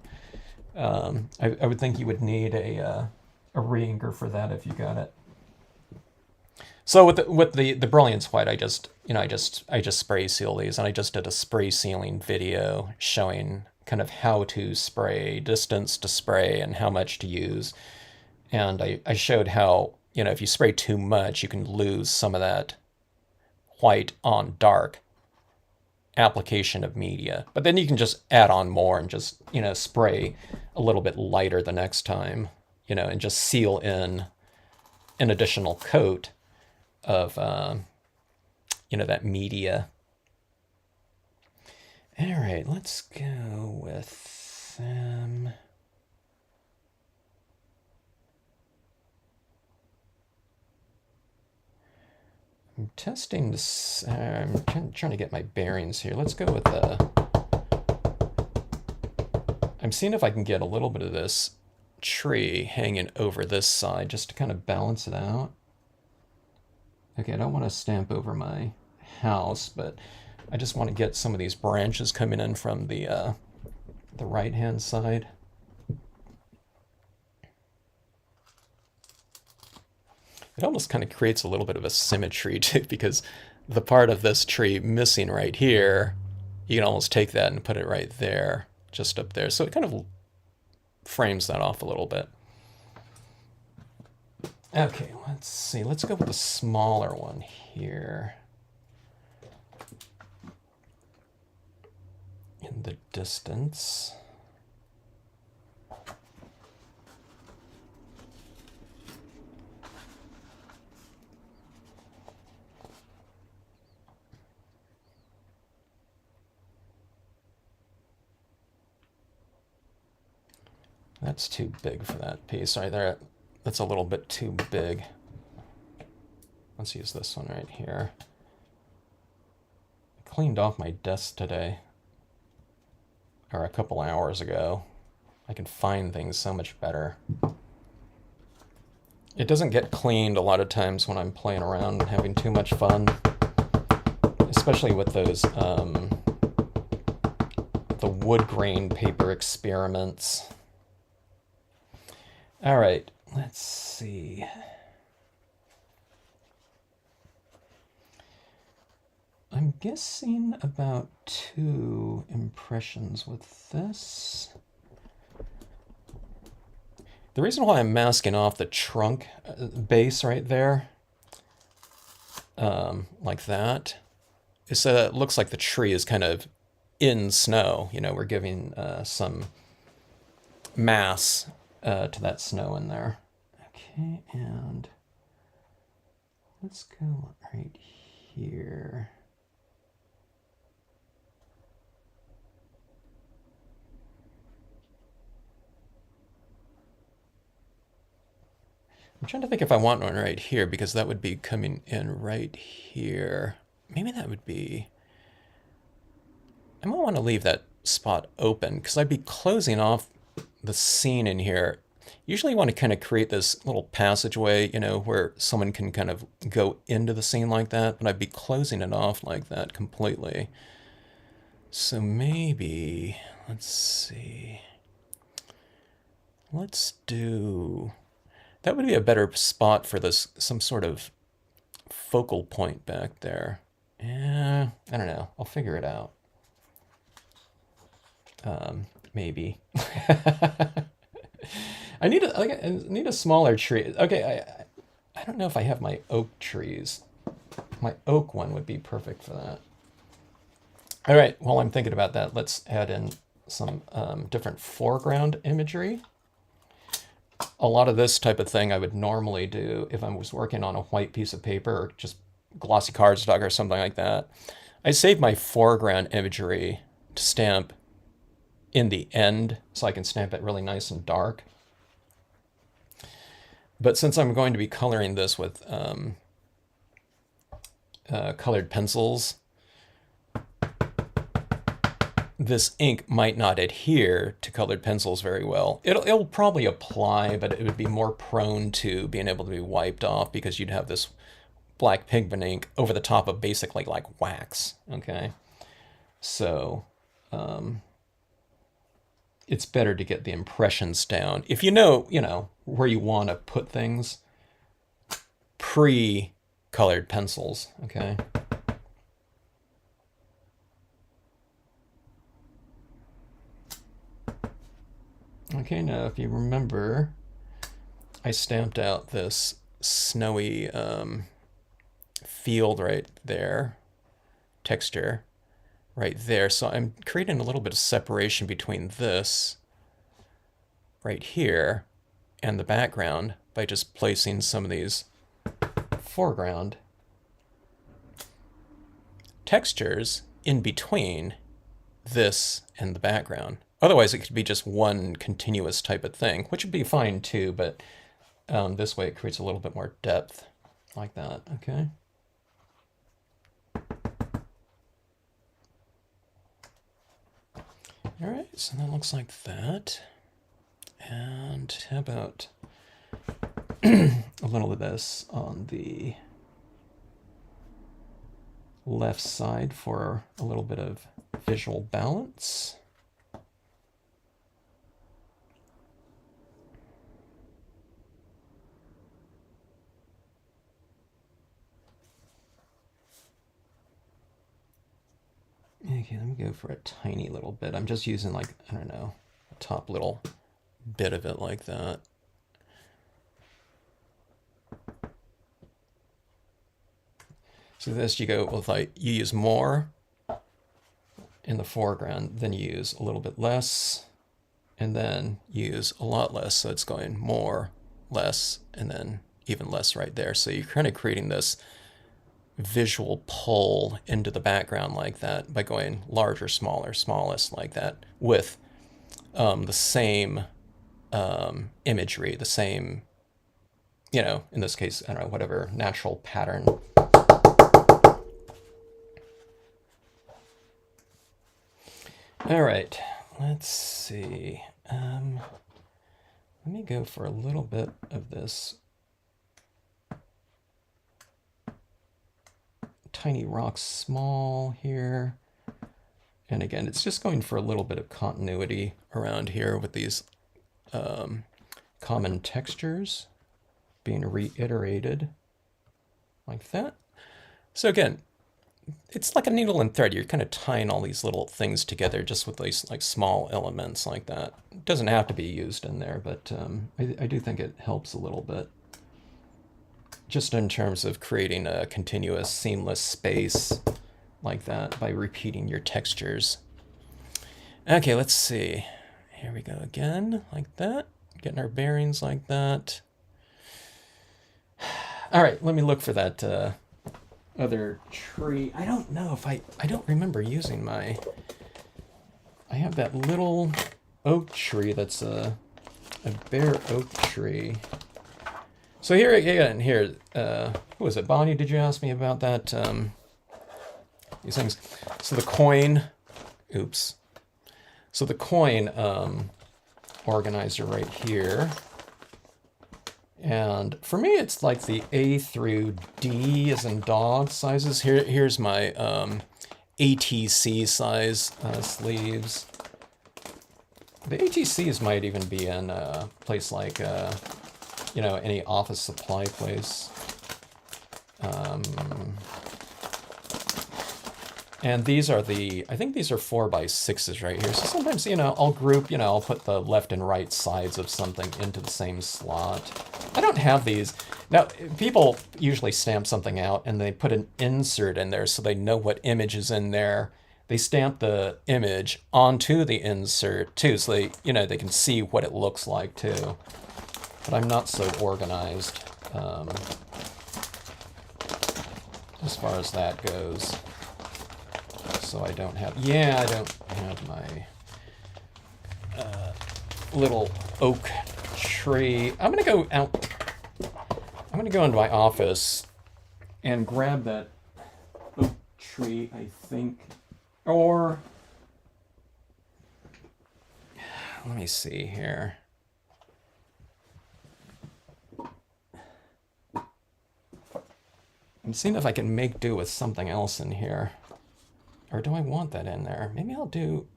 I would think you would need a re-inker for that if you got it. So with the Brilliance White, I just spray seal these, and I just did a spray sealing video showing kind of how to spray, distance to spray, and how much to use. And I showed how, if you spray too much, you can lose some of that white on dark application of media. But then you can just add on more and just, spray a little bit lighter the next time, and just seal in an additional coat of, that media. All right, let's go with I'm testing this. I'm trying to get my bearings here. Let's go with I'm seeing if I can get a little bit of this tree hanging over this side just to kind of balance it out. Okay, I don't want to stamp over my house, but I just want to get some of these branches coming in from the right-hand side. It almost kind of creates a little bit of a symmetry too, because the part of this tree missing right here, you can almost take that and put it right there, just up there. So it kind of frames that off a little bit. Okay, let's see. Let's go with the smaller one here. In the distance. That's too big for that piece right there. That's a little bit too big. Let's use this one right here. I cleaned off my desk today, or a couple hours ago. I can find things so much better. It doesn't get cleaned a lot of times when I'm playing around and having too much fun, especially with those the wood grain paper experiments. All right, let's see. I'm guessing about 2 impressions with this. The reason why I'm masking off the trunk base right there, like that, so it looks like the tree is kind of in snow. You know, we're giving some mass to that snow in there. Okay, and let's go right here. I'm trying to think if I want one right here, because that would be coming in right here. Maybe that would be... I might want to leave that spot open, because I'd be closing off the scene in here. Usually you want to kind of create this little passageway, you know, where someone can kind of go into the scene like that, but I'd be closing it off like that completely. So maybe, let's see. Let's do... That would be a better spot for this, some sort of focal point back there. Yeah, I don't know. I'll figure it out. Maybe. I need a smaller tree. Okay, I don't know if I have my oak trees. My oak one would be perfect for that. All right, while I'm thinking about that, let's add in some different foreground imagery. A lot of this type of thing I would normally do if I was working on a white piece of paper or just glossy cardstock or something like that. I save my foreground imagery to stamp in the end so I can stamp it really nice and dark. But since I'm going to be coloring this with colored pencils, this ink might not adhere to colored pencils very well. It'll probably apply, but it would be more prone to being able to be wiped off because you'd have this black pigment ink over the top of basically like wax, okay? So it's better to get the impressions down. If you know, where you want to put things, pre-colored pencils, okay? Okay, now if you remember, I stamped out this snowy field right there, texture right there. So I'm creating a little bit of separation between this right here and the background by just placing some of these foreground textures in between this and the background. Otherwise, it could be just one continuous type of thing, which would be fine too, but this way it creates a little bit more depth like that, okay? All right, so that looks like that. And how about a little of this on the left side for a little bit of visual balance. Okay, let me go for a tiny little bit. I'm just using like, I don't know, a top little bit of it like that. So this you go with like, you use more in the foreground, then you use a little bit less, and then use a lot less. So it's going more, less, and then even less right there. So you're kind of creating this visual pull into the background like that by going larger, smaller, smallest like that with the same imagery, the same, in this case, I don't know, whatever natural pattern. All right, let's see. Let me go for a little bit of this tiny rock small here. And again, it's just going for a little bit of continuity around here with these common textures being reiterated like that. So again, it's like a needle and thread. You're kind of tying all these little things together just with these like small elements like that. It doesn't have to be used in there, but I do think it helps a little bit. Just in terms of creating a continuous, seamless space like that by repeating your textures. Okay, let's see. Here we go again, like that. Getting our bearings like that. All right, let me look for that other tree. I don't know if I don't remember using my... I have that little oak tree that's a bare oak tree. So here again, here, who was it? Bonnie, did you ask me about that? These things. So the coin, oops. So the coin organizer right here. And for me, it's like the A through D as in dog sizes. Here's my ATC size sleeves. The ATCs might even be in a place like, you know, any office supply place. And these are the, I think these are 4x6s right here. So sometimes, you know, I'll group, you know, I'll put the left and right sides of something into the same slot. I don't have these. Now, people usually stamp something out and they put an insert in there so they know what image is in there. They stamp the image onto the insert too, so they, you know, they can see what it looks like too. But I'm not so organized as far as that goes. So I don't have, yeah, I don't have my little oak tree. I'm gonna go out, I'm gonna go into my office and grab that oak tree, I think, or, let me see here. I'm seeing if I can make do with something else in here. Or do I want that in there? Maybe I'll do...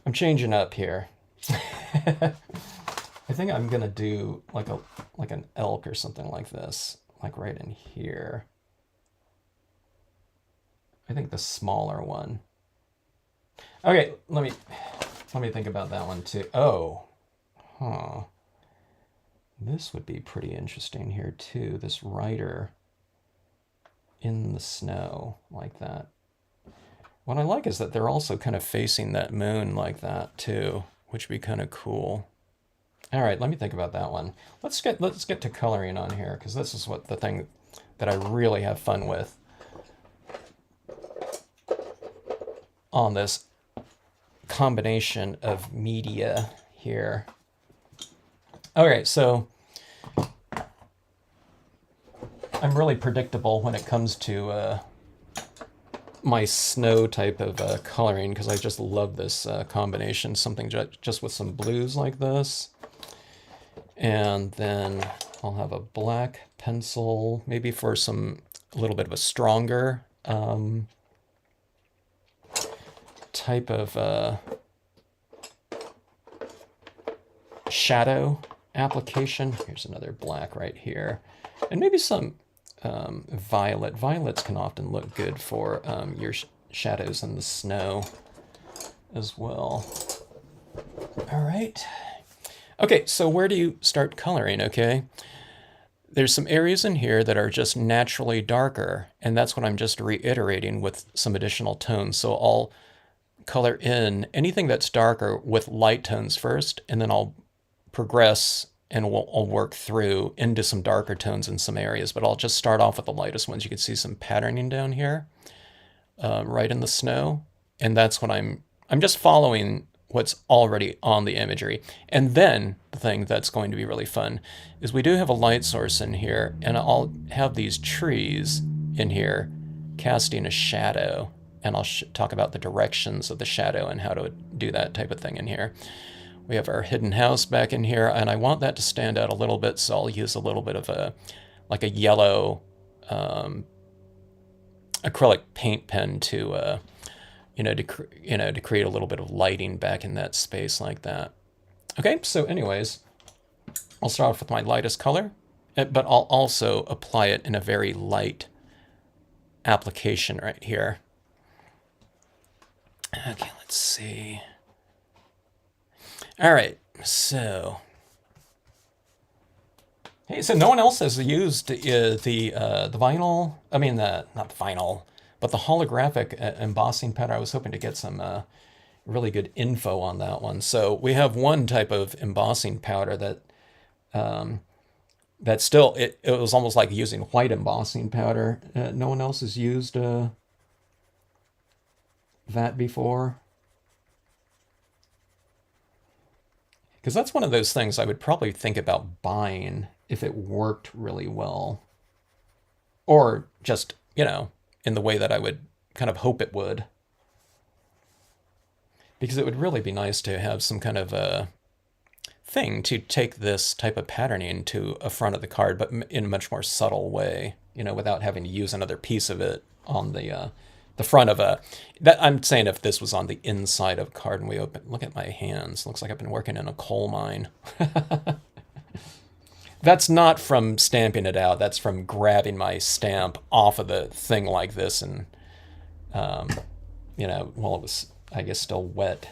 I'm changing up here. I think I'm gonna do like an elk or something like this, like right in here. I think the smaller one. Okay, let me think about that one too. Oh, huh. This would be pretty interesting here too. This rider in the snow like that. What I like is that they're also kind of facing that moon like that too, which would be kind of cool. All right, let me think about that one. Let's get to coloring on here, because this is what the thing that I really have fun with on this combination of media here. Okay, so I'm really predictable when it comes to my snow type of coloring, because I just love this combination, something just with some blues like this. And then I'll have a black pencil, maybe for a little bit of a stronger type of shadow application. Here's another black right here. And maybe some violet. Violets can often look good for your shadows in the snow as well. All right. Okay, so where do you start coloring, okay? There's some areas in here that are just naturally darker, and that's what I'm just reiterating with some additional tones. So I'll color in anything that's darker with light tones first, and then I'll progress and I'll work through into some darker tones in some areas, but I'll just start off with the lightest ones. You can see some patterning down here, right in the snow. And that's what I'm just following what's already on the imagery. And then the thing that's going to be really fun is we do have a light source in here, and I'll have these trees in here casting a shadow, and I'll talk about the directions of the shadow and how to do that type of thing in here. We have our hidden house back in here, and I want that to stand out a little bit, so I'll use a little bit of a yellow acrylic paint pen to to create a little bit of lighting back in that space like that. Okay, so anyways, I'll start off with my lightest color, but I'll also apply it in a very light application right here. Okay, let's see. All right, so hey, so no one else has used the vinyl. I mean, not the vinyl, But the holographic embossing pattern, I was hoping to get some really good info on that one. So we have one type of embossing powder that that still, it was almost like using white embossing powder. No one else has used that before. Because that's one of those things I would probably think about buying if it worked really well. Or just, in the way that I would kind of hope it would. Because it would really be nice to have some kind of a thing to take this type of patterning to a front of the card, but in a much more subtle way, without having to use another piece of it on the front of a. That I'm saying if this was on the inside of a card and we open. Look at my hands. Looks like I've been working in a coal mine. That's not from stamping it out. That's from grabbing my stamp off of the thing like this and, while it was, I guess, still wet.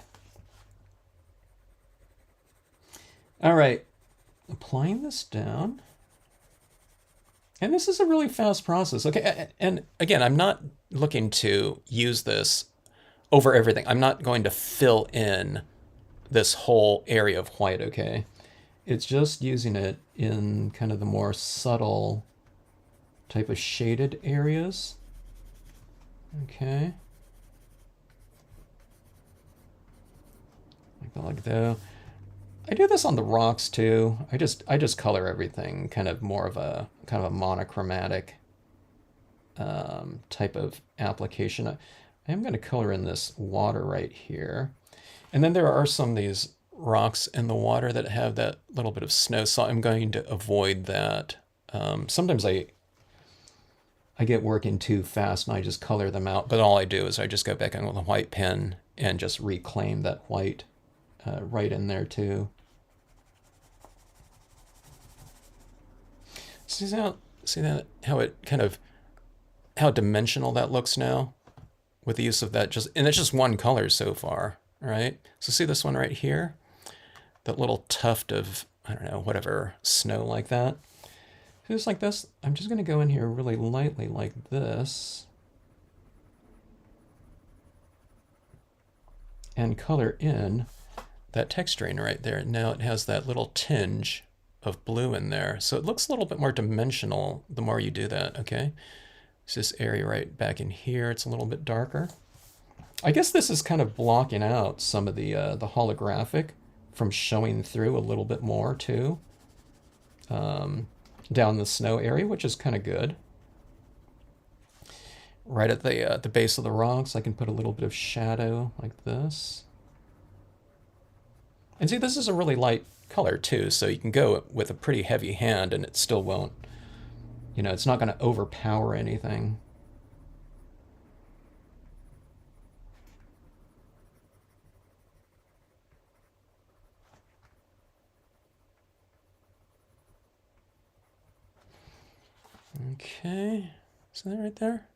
All right, applying this down. And this is a really fast process. Okay, and again, I'm not looking to use this over everything. I'm not going to fill in this whole area of white, okay? It's just using it in kind of the more subtle type of shaded areas. Okay. Like that. I do this on the rocks too. I just color everything kind of more of a monochromatic type of application. I am going to color in this water right here. And then there are some of these rocks in the water that have that little bit of snow, so I'm going to avoid that. Sometimes I get working too fast and I just color them out, but all I do is I just go back in with a white pen and just reclaim that white right in there too. See that how it kind of how dimensional that looks now with the use of that, and it's just one color so far, right? So see this one right here, that little tuft of, I don't know, whatever, snow like that. Just like this, I'm just going to go in here really lightly like this and color in that texturing right there. Now it has that little tinge of blue in there. So it looks a little bit more dimensional the more you do that, okay? It's this area right back in here. It's a little bit darker. I guess this is kind of blocking out some of the holographic from showing through a little bit more too. Down the snow area, which is kind of good. Right at the base of the rocks, I can put a little bit of shadow like this. And see, this is a really light color too, so you can go with a pretty heavy hand and it still won't, it's not going to overpower anything. Okay, is that right there?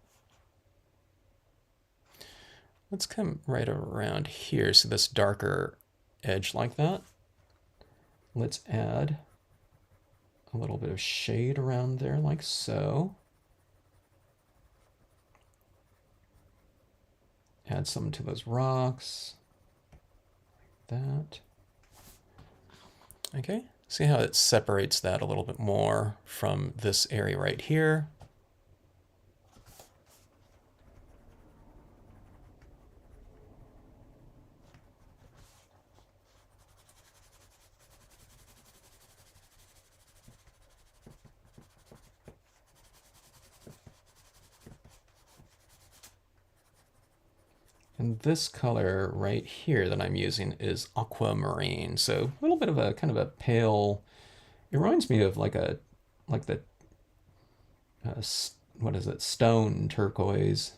Let's come right around here, so this darker edge like that. Let's add a little bit of shade around there like so. Add some to those rocks, like that. Okay, see how it separates that a little bit more from this area right here. And this color right here that I'm using is aquamarine. So a little bit of a kind of a pale, it reminds me of like the, what is it, stone turquoise.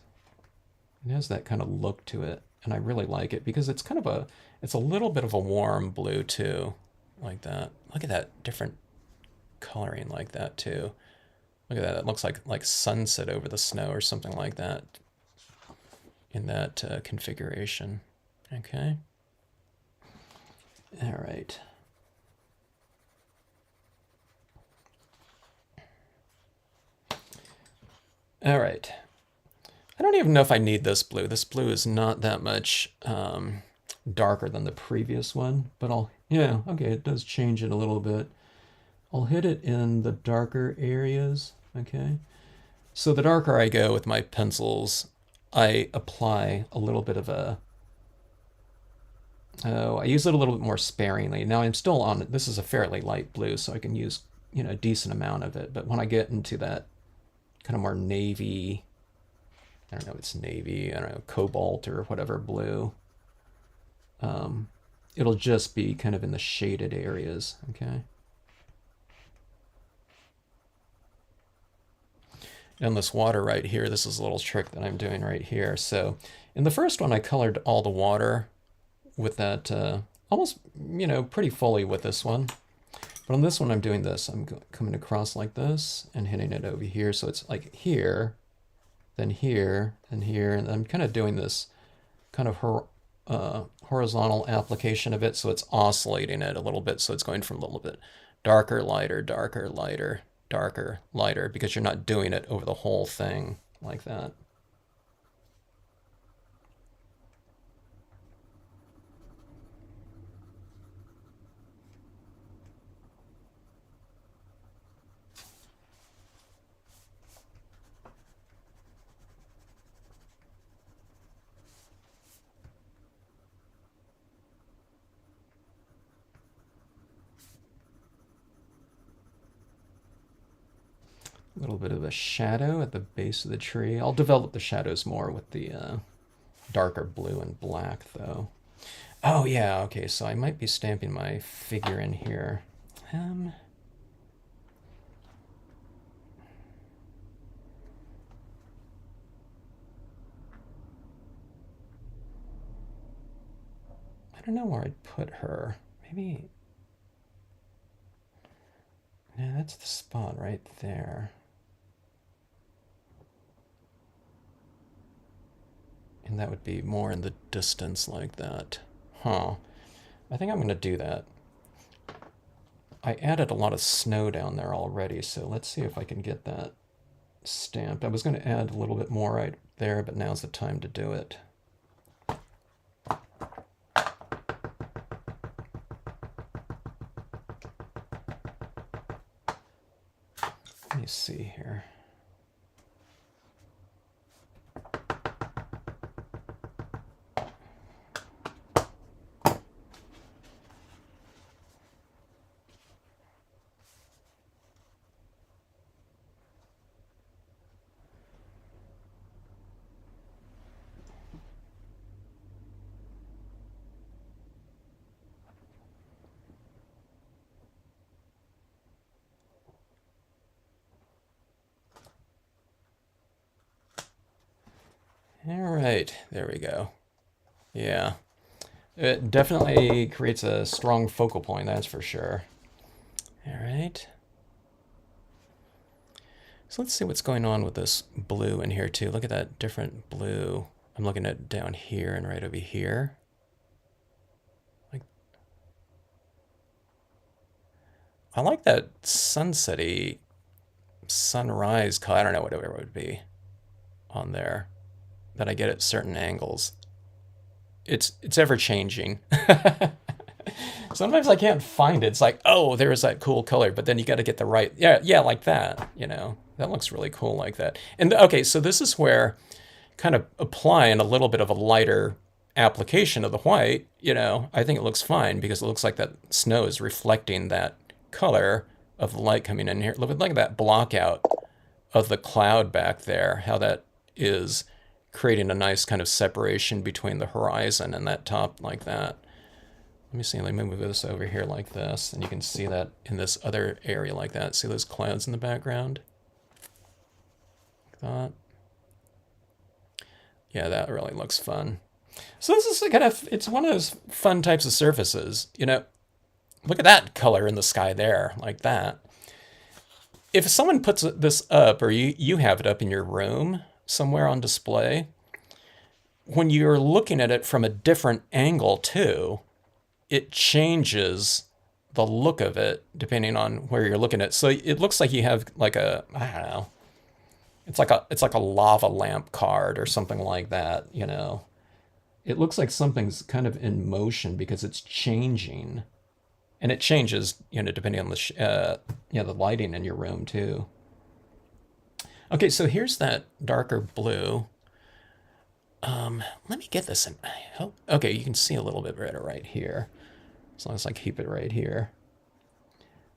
It has that kind of look to it. And I really like it because it's kind of it's a little bit of a warm blue too, like that. Look at that different coloring like that too. Look at that, it looks like sunset over the snow or something like that in that configuration. Okay. All right. All right. I don't even know if I need this blue. This blue is not that much darker than the previous one, but yeah, okay, it does change it a little bit. I'll hit it in the darker areas, okay? So the darker I go with my pencils, I apply a little bit of I use it a little bit more sparingly. Now I'm still on, this is a fairly light blue, so I can use, a decent amount of it. But when I get into that kind of more navy, I don't know, it's navy, I don't know, cobalt or whatever blue, it'll just be kind of in the shaded areas, okay? And this water right here, this is a little trick that I'm doing right here. So in the first one, I colored all the water with that almost, pretty fully with this one. But on this one, I'm doing this. I'm coming across like this and hitting it over here. So it's like here, then here, and here. And I'm kind of doing this kind of horizontal application of it. So it's oscillating it a little bit. So it's going from a little bit darker, lighter, darker, lighter, darker, lighter, because you're not doing it over the whole thing like that. A little bit of a shadow at the base of the tree. I'll develop the shadows more with the darker blue and black, though. Oh, yeah, okay, so I might be stamping my figure in here. I don't know where I'd put her. Maybe... Yeah, that's the spot right there. And that would be more in the distance like that. Huh. I think I'm going to do that. I added a lot of snow down there already, so let's see if I can get that stamped. I was going to add a little bit more right there, but now's the time to do it. Let me see here. All right, there we go. Yeah, it definitely creates a strong focal point, that's for sure. All right. So let's see what's going on with this blue in here too. Look at that different blue. I'm looking at down here and right over here. Like, I like that sunsetty sunrise color. I don't know whatever it would be on there that I get at certain angles. It's ever changing. Sometimes I can't find it. It's like, oh, there's that cool color, but then you got to get the right, yeah, like that. That looks really cool like that. And okay, so this is where kind of applying a little bit of a lighter application of the white. I think it looks fine because it looks like that snow is reflecting that color of the light coming in here. Look at that block out of the cloud back there. How that is creating a nice kind of separation between the horizon and that top like that. Let me see, let me move this over here like this, and you can see that in this other area like that. See those clouds in the background? Like that. Yeah, that really looks fun. So this is it's one of those fun types of surfaces. Look at that color in the sky there, like that. If someone puts this up, or you have it up in your room somewhere on display, when you're looking at it from a different angle too, it changes the look of it depending on where you're looking at. So it looks like you have like I don't know, It's like a lava lamp card or something like that, you know. It looks like something's kind of in motion because it's changing, and it changes, you know, depending on the lighting in your room too. Okay, so here's that darker blue. Let me get this in. Okay, you can see a little bit better right here, as long as I keep it right here.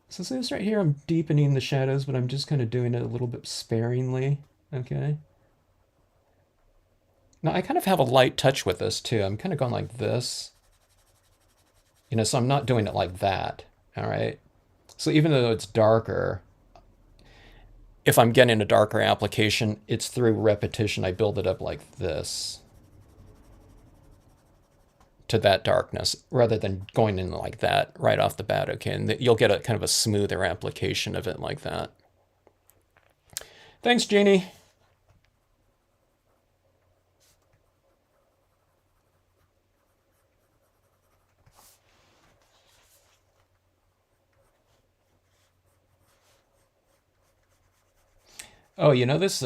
So see this right here, I'm deepening the shadows, but I'm just kind of doing it a little bit sparingly. Okay. Now I kind of have a light touch with this too. I'm kind of going like this, you know, so I'm not doing it like that. All right. So even though it's darker, if I'm getting a darker application, it's through repetition. I build it up like this to that darkness rather than going in like that right off the bat. Okay. And you'll get a kind of a smoother application of it like that. Thanks, Jeannie. Oh, you know this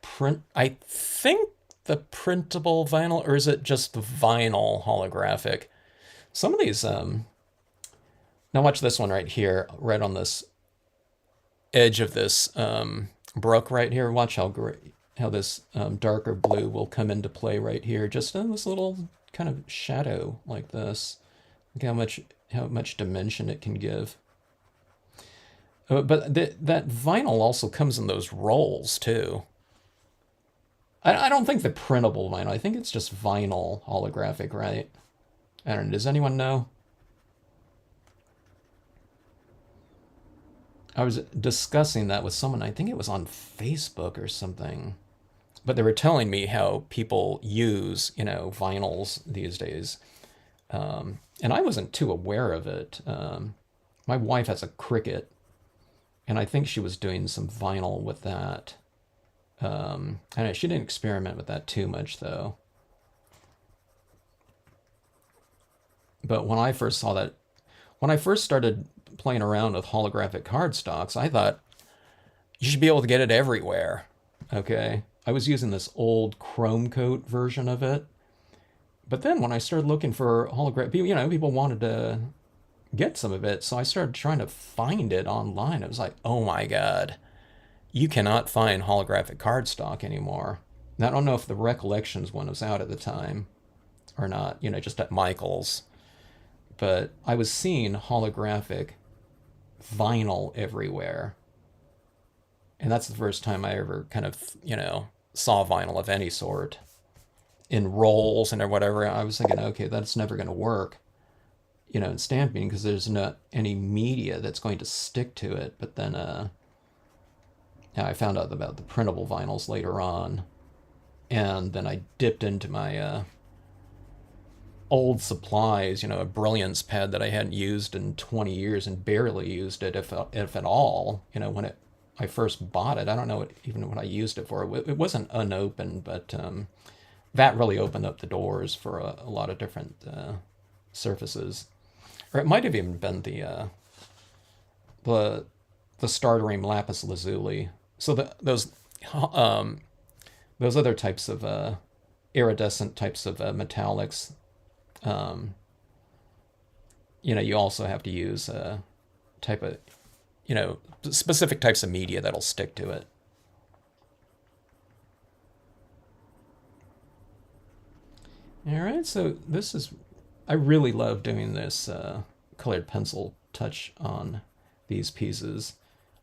print. I think the printable vinyl, or is it just the vinyl holographic? Some of these. Now watch this one right here, right on this edge of this brook right here. Watch how great how this darker blue will come into play right here, just in this little kind of shadow like this. Look how much dimension it can give. But that vinyl also comes in those rolls too. I don't think the printable vinyl. I think it's just vinyl holographic, right? I don't know. Does anyone know? I was discussing that with someone. I think it was on Facebook or something. But they were telling me how people use, you know, vinyls these days. And I wasn't too aware of it. My wife has a Cricut, and I think she was doing some vinyl with that. I know she didn't experiment with that too much though. But when I first saw that, when I first started playing around with holographic cardstocks, I thought you should be able to get it everywhere. Okay. I was using this old chrome coat version of it. But then when I started looking for holographic, you know, people wanted to get some of it. So I started trying to find it online. It was like, oh my God, you cannot find holographic cardstock anymore. Now, I don't know if the Recollections one was out at the time or not, you know, just at Michael's. But I was seeing holographic vinyl everywhere. And that's the first time I ever kind of, you know, saw vinyl of any sort in rolls and or whatever. I was thinking, okay, that's never going to work, you know, in stamping because there's not any media that's going to stick to it. But then yeah, I found out about the printable vinyls later on. And then I dipped into my old supplies, you know, a brilliance pad that I hadn't used in 20 years and barely used it, if at all. You know, when I first bought it, I don't know even what I used it for. It wasn't unopened, but that really opened up the doors for a lot of different surfaces. Or it might have even been the the Startream lapis lazuli. So those other types of iridescent types of metallics, um, you know, you also have to use a type of, you know, specific types of media that'll stick to it. All right, so this is, I really love doing this colored pencil touch on these pieces.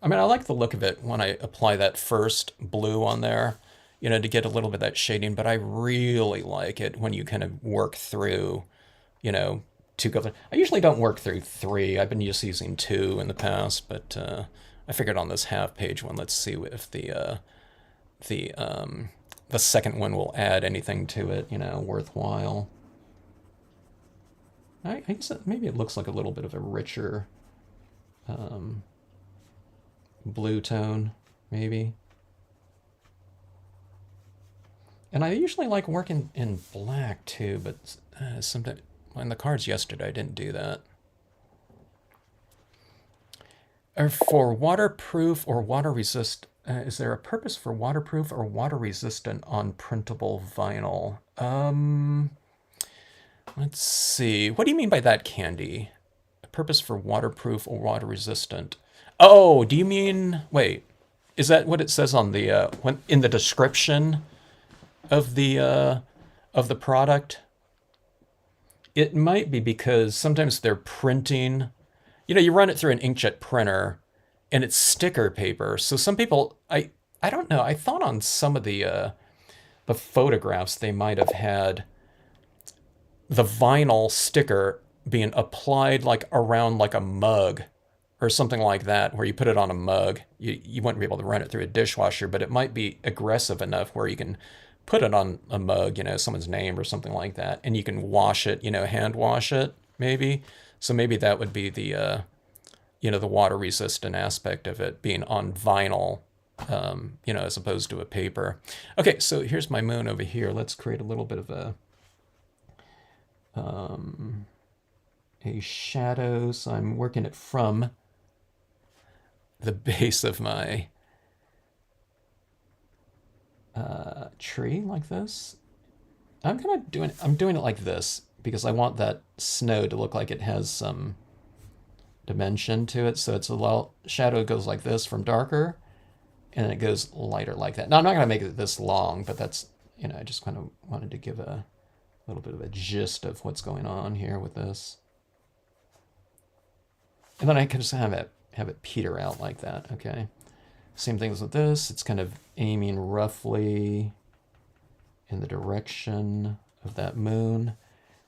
I mean, I like the look of it when I apply that first blue on there, you know, to get a little bit of that shading, but I really like it when you kind of work through, you know, two colors. I usually don't work through three. I've been just using two in the past, but I figured on this half page one, let's see if the the second one will add anything to it, you know, worthwhile. I guess maybe it looks like a little bit of a richer um, blue tone, maybe. And I usually like working in black too, but sometimes on the cards yesterday I didn't do that. Or for waterproof or water resist Is there a purpose for waterproof or water resistant on printable vinyl? Let's see. What do you mean by that, Candy? A purpose for waterproof or water resistant? Oh, do you mean, wait, is that what it says on the when in the description of the product? It might be because sometimes they're printing, you run it through an inkjet printer and it's sticker paper. So some people, I don't know. I thought on some of the photographs they might have had the vinyl sticker being applied like around like a mug or something like that, where you put it on a mug. You wouldn't be able to run it through a dishwasher, but it might be aggressive enough where you can put it on a mug, someone's name or something like that, and you can wash it, hand wash it, maybe. So maybe that would be the water resistant aspect of it being on vinyl, as opposed to a paper. Okay, so here's my moon over here. Let's create a little bit of a shadow. So I'm working it from the base of my tree like this. I'm doing it like this because I want that snow to look like it has some dimension to it. So it's a little shadow goes like this from darker, and then it goes lighter like that. Now I'm not going to make it this long, but that's, I just kind of wanted to give a little bit of a gist of what's going on here with this. And then I can just have it peter out like that, okay? Same things with this. It's kind of aiming roughly in the direction of that moon.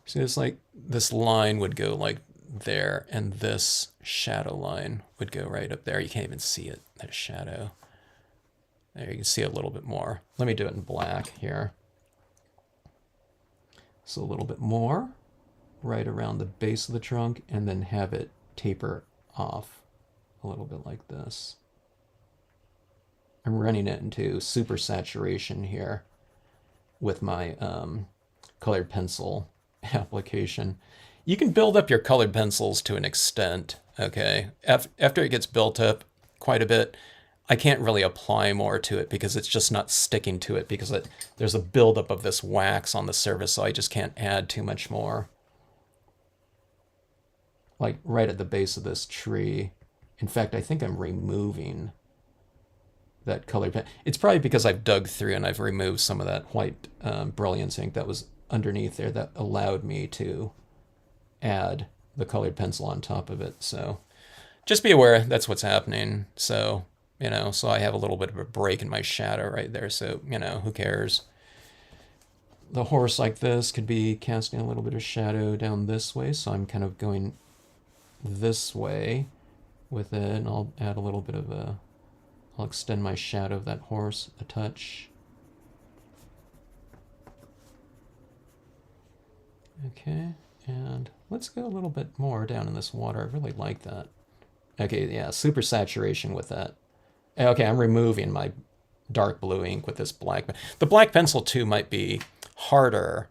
So it's like this line would go like there, and this shadow line would go right up there. You can't even see it, that shadow. There, you can see it a little bit more. Let me do it in black here. So a little bit more right around the base of the trunk, and then have it taper off a little bit like this. I'm running it into super saturation here with my colored pencil application. You can build up your colored pencils to an extent, okay? After it gets built up quite a bit, I can't really apply more to it because it's just not sticking to it, because there's a buildup of this wax on the surface, so I just can't add too much more. Like right at the base of this tree. In fact, I think I'm removing that colored pen. It's probably because I've dug through and I've removed some of that white brilliance ink that was underneath there that allowed me to add the colored pencil on top of it. So just be aware that's what's happening. So, so I have a little bit of a break in my shadow right there. So, who cares? The horse like this could be casting a little bit of shadow down this way. So I'm kind of going this way with it, and I'll add a little bit of I'll extend my shadow of that horse a touch. Okay, and let's go a little bit more down in this water. I really like that. Okay, yeah, super saturation with that. Okay, I'm removing my dark blue ink with this black. The black pencil too might be harder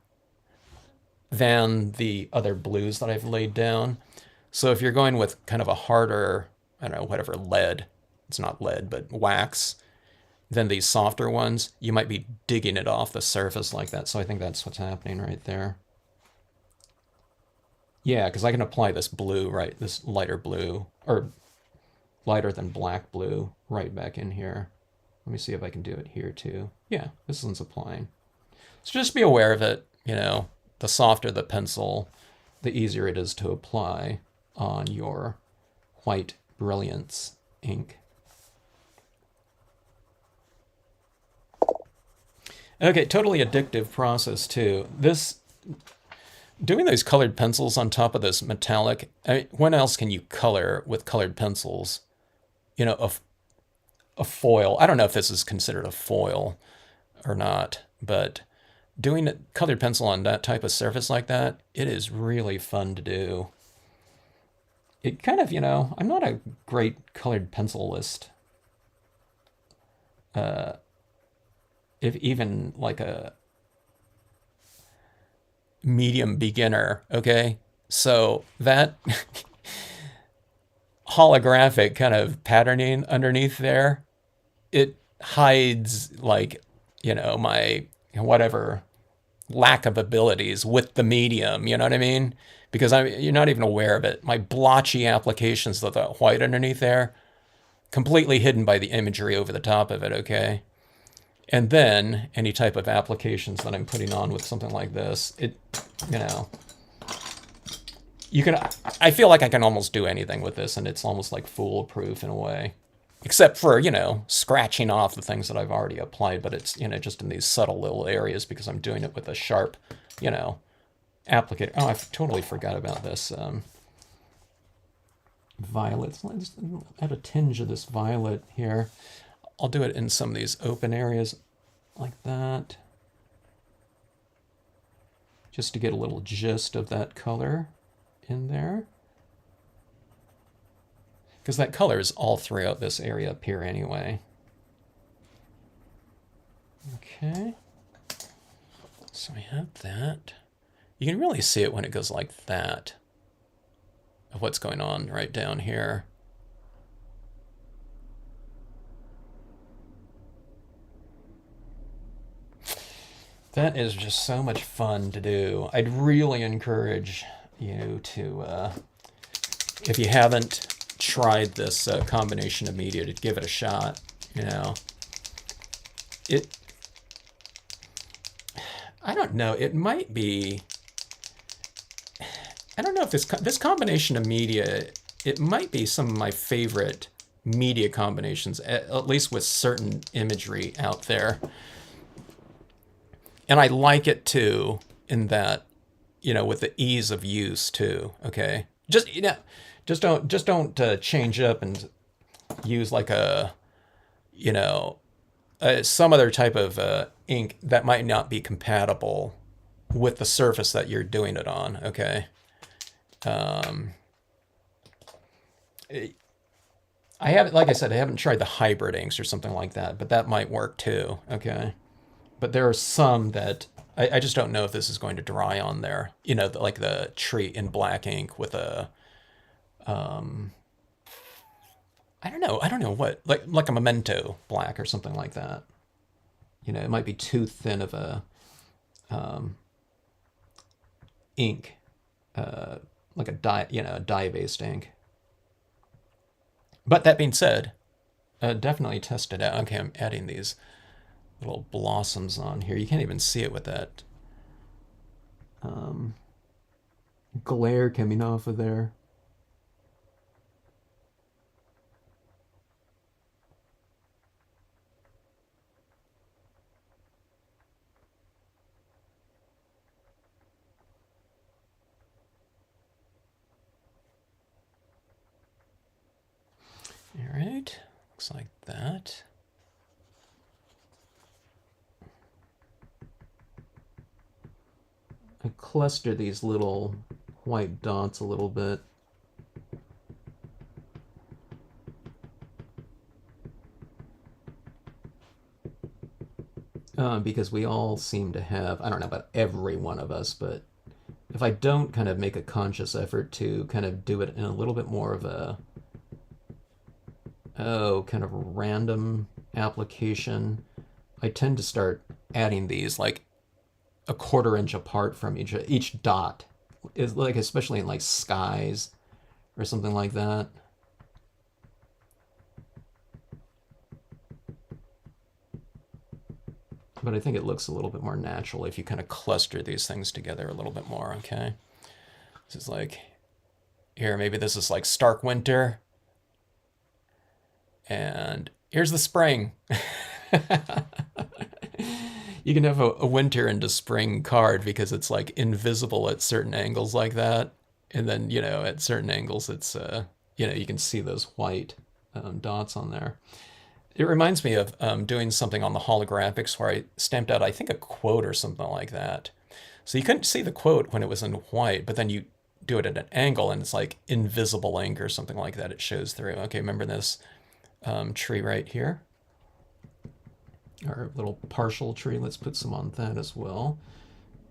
than the other blues that I've laid down. So if you're going with kind of a harder, I don't know, whatever, lead, it's not lead, but wax, than these softer ones, you might be digging it off the surface like that. So I think that's what's happening right there. Yeah, because I can apply this blue, right, this lighter blue, or lighter than black blue, right back in here. Let me see if I can do it here too. Yeah, this one's applying. So just be aware of it, the softer the pencil, the easier it is to apply on your white brilliance ink. Okay, totally addictive process too. Doing those colored pencils on top of this metallic, when else can you color with colored pencils? A foil. I don't know if this is considered a foil or not, but doing a colored pencil on that type of surface like that, it is really fun to do. It kind of, I'm not a great colored pencilist. If even like a medium beginner, okay? So that holographic kind of patterning underneath there, it hides like, my whatever lack of abilities with the medium, you know what I mean? Because you're not even aware of it. My blotchy applications of the white underneath there, completely hidden by the imagery over the top of it, okay? And then any type of applications that I'm putting on with something like this, you know, you can, I feel like I can almost do anything with this, and it's almost like foolproof in a way. Except for, scratching off the things that I've already applied, but it's, just in these subtle little areas because I'm doing it with a sharp, you know, applicator. Oh, I totally forgot about this violet. Let's add a tinge of this violet here. I'll do it in some of these open areas like that, just to get a little gist of that color in there. Because that color is all throughout this area up here anyway. Okay. So we have that. You can really see it when it goes like that, of what's going on right down here. That is just so much fun to do. I'd really encourage you to, if you haven't tried this combination of media, to give it a shot. I don't know, it might be, I don't know if this combination of media, it might be some of my favorite media combinations, at least with certain imagery out there. And I like it too, in that, with the ease of use too. Okay, just don't change up and use like some other type of ink that might not be compatible with the surface that you're doing it on. Okay. I haven't, like I said, I haven't tried the hybrid inks or something like that, but that might work too. Okay. But there are some that I just don't know if this is going to dry on there. Like the treat in black ink with a, I don't know what, like a memento black or something like that. It might be too thin of a ink, like a dye-based ink. But that being said, definitely test it out. Okay, I'm adding these little blossoms on here. You can't even see it with that glare coming off of there. All right, looks like that. I cluster these little white dots a little bit. Because we all seem to have, I don't know about every one of us, but if I don't kind of make a conscious effort to kind of do it in a little bit more of a, kind of random application, I tend to start adding these like a 1/4 inch apart from each dot, is like, especially in like skies or something like that. But I think it looks a little bit more natural if you kind of cluster these things together a little bit more. Okay, this is like, here, maybe this is like stark winter, and here's the spring. You can have a winter into spring card because it's like invisible at certain angles like that. And then, at certain angles, it's, you can see those white dots on there. It reminds me of doing something on the holographics where I stamped out, I think, a quote or something like that. So you couldn't see the quote when it was in white, but then you do it at an angle and it's like invisible ink or something like that. It shows through. Okay, remember this tree right here? Our little partial tree. Let's put some on that as well.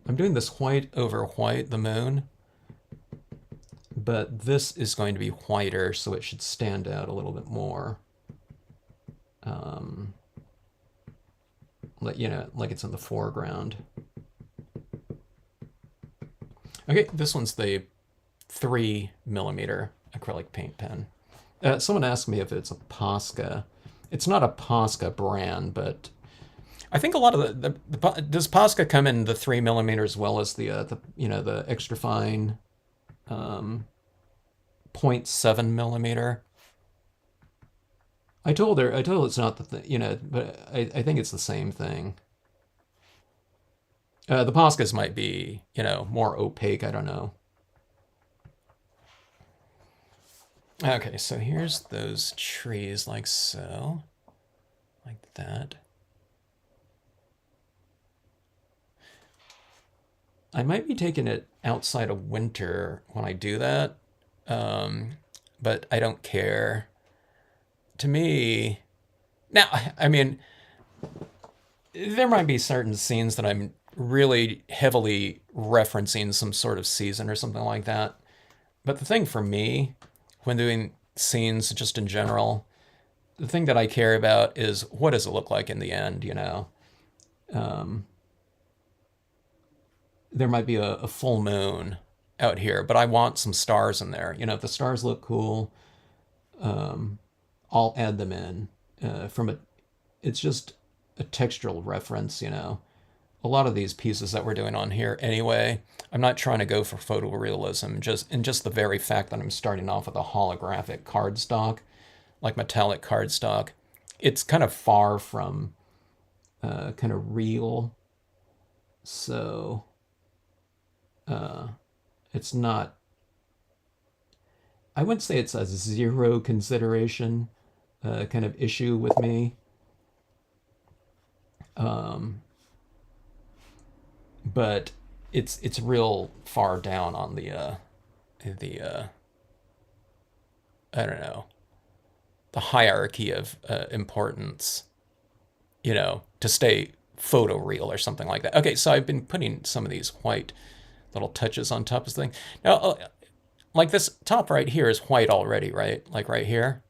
I'm doing this white over white, the moon, but this is going to be whiter, so it should stand out a little bit more. like it's in the foreground. Okay, this one's the 3 millimeter acrylic paint pen. Someone asked me if it's a Posca. It's not a Posca brand, but I think a lot of does Posca come in the 3 millimeter as well as the extra fine um, 0.7 millimeter. I told her it's not the thing, but I think it's the same thing. The Poscas might be, more opaque. I don't know. Okay, so here's those trees like so, like that. I might be taking it outside of winter when I do that, um, but I don't care. To me, now, I mean, there might be certain scenes that I'm really heavily referencing some sort of season or something like that. But the thing for me, when doing scenes just in general, the thing that I care about is what does it look like in the end. Um, there might be a full moon out here, but I want some stars in there. If the stars look cool, um, I'll add them in. It's just a textural reference. A lot of these pieces that we're doing on here anyway, I'm not trying to go for photorealism, just the very fact that I'm starting off with a holographic cardstock, like metallic cardstock. It's kind of far from kind of real, so uh, it's not. I wouldn't say it's a zero consideration kind of issue with me. Um, but it's real far down on the I don't know, the hierarchy of importance, to stay photoreal or something like that. Okay, so I've been putting some of these white little touches on top of the thing. Now, like this top right here is white already, right? Like right here.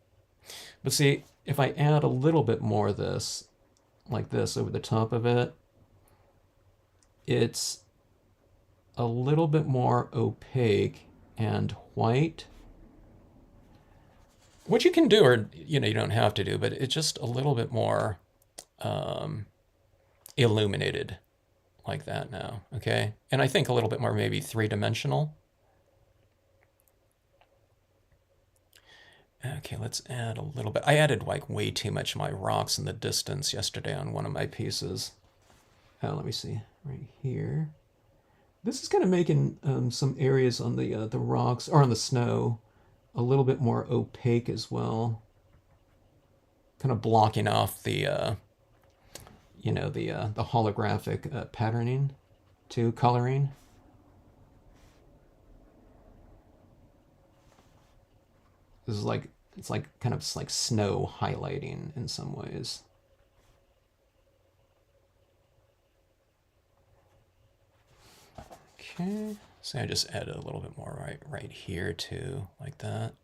But see, if I add a little bit more of this, like this over the top of it, it's a little bit more opaque and white. What you can do, or you don't have to do, but it's just a little bit more um, illuminated like that now. Okay, and I think a little bit more maybe three-dimensional. Okay, let's add a little bit. I added like way too much of my rocks in the distance yesterday on one of my pieces. Let me see, right here. This is kind of making some areas on the rocks or on the snow a little bit more opaque as well. Kind of blocking off the holographic patterning to coloring. This is like it's like kind of like snow highlighting in some ways. Okay, so I just added a little bit more right here too, like that.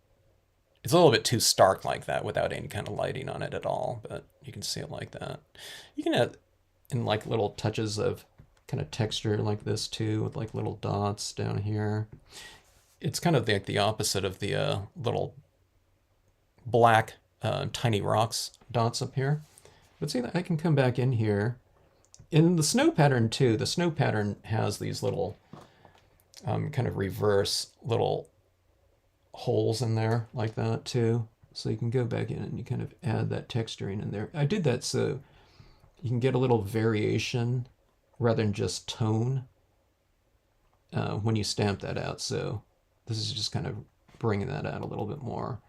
It's a little bit too stark like that without any kind of lighting on it at all, but you can see it like that. You can add in like little touches of kind of texture like this too, with like little dots down here. It's kind of like the opposite of the little black tiny rocks dots up here. But see, I can come back in here. In the snow pattern too, the snow pattern has these little kind of reverse little holes in there like that too. So you can go back in and you kind of add that texturing in there. I did that so you can get a little variation rather than just tone when you stamp that out. So this is just kind of bringing that out a little bit more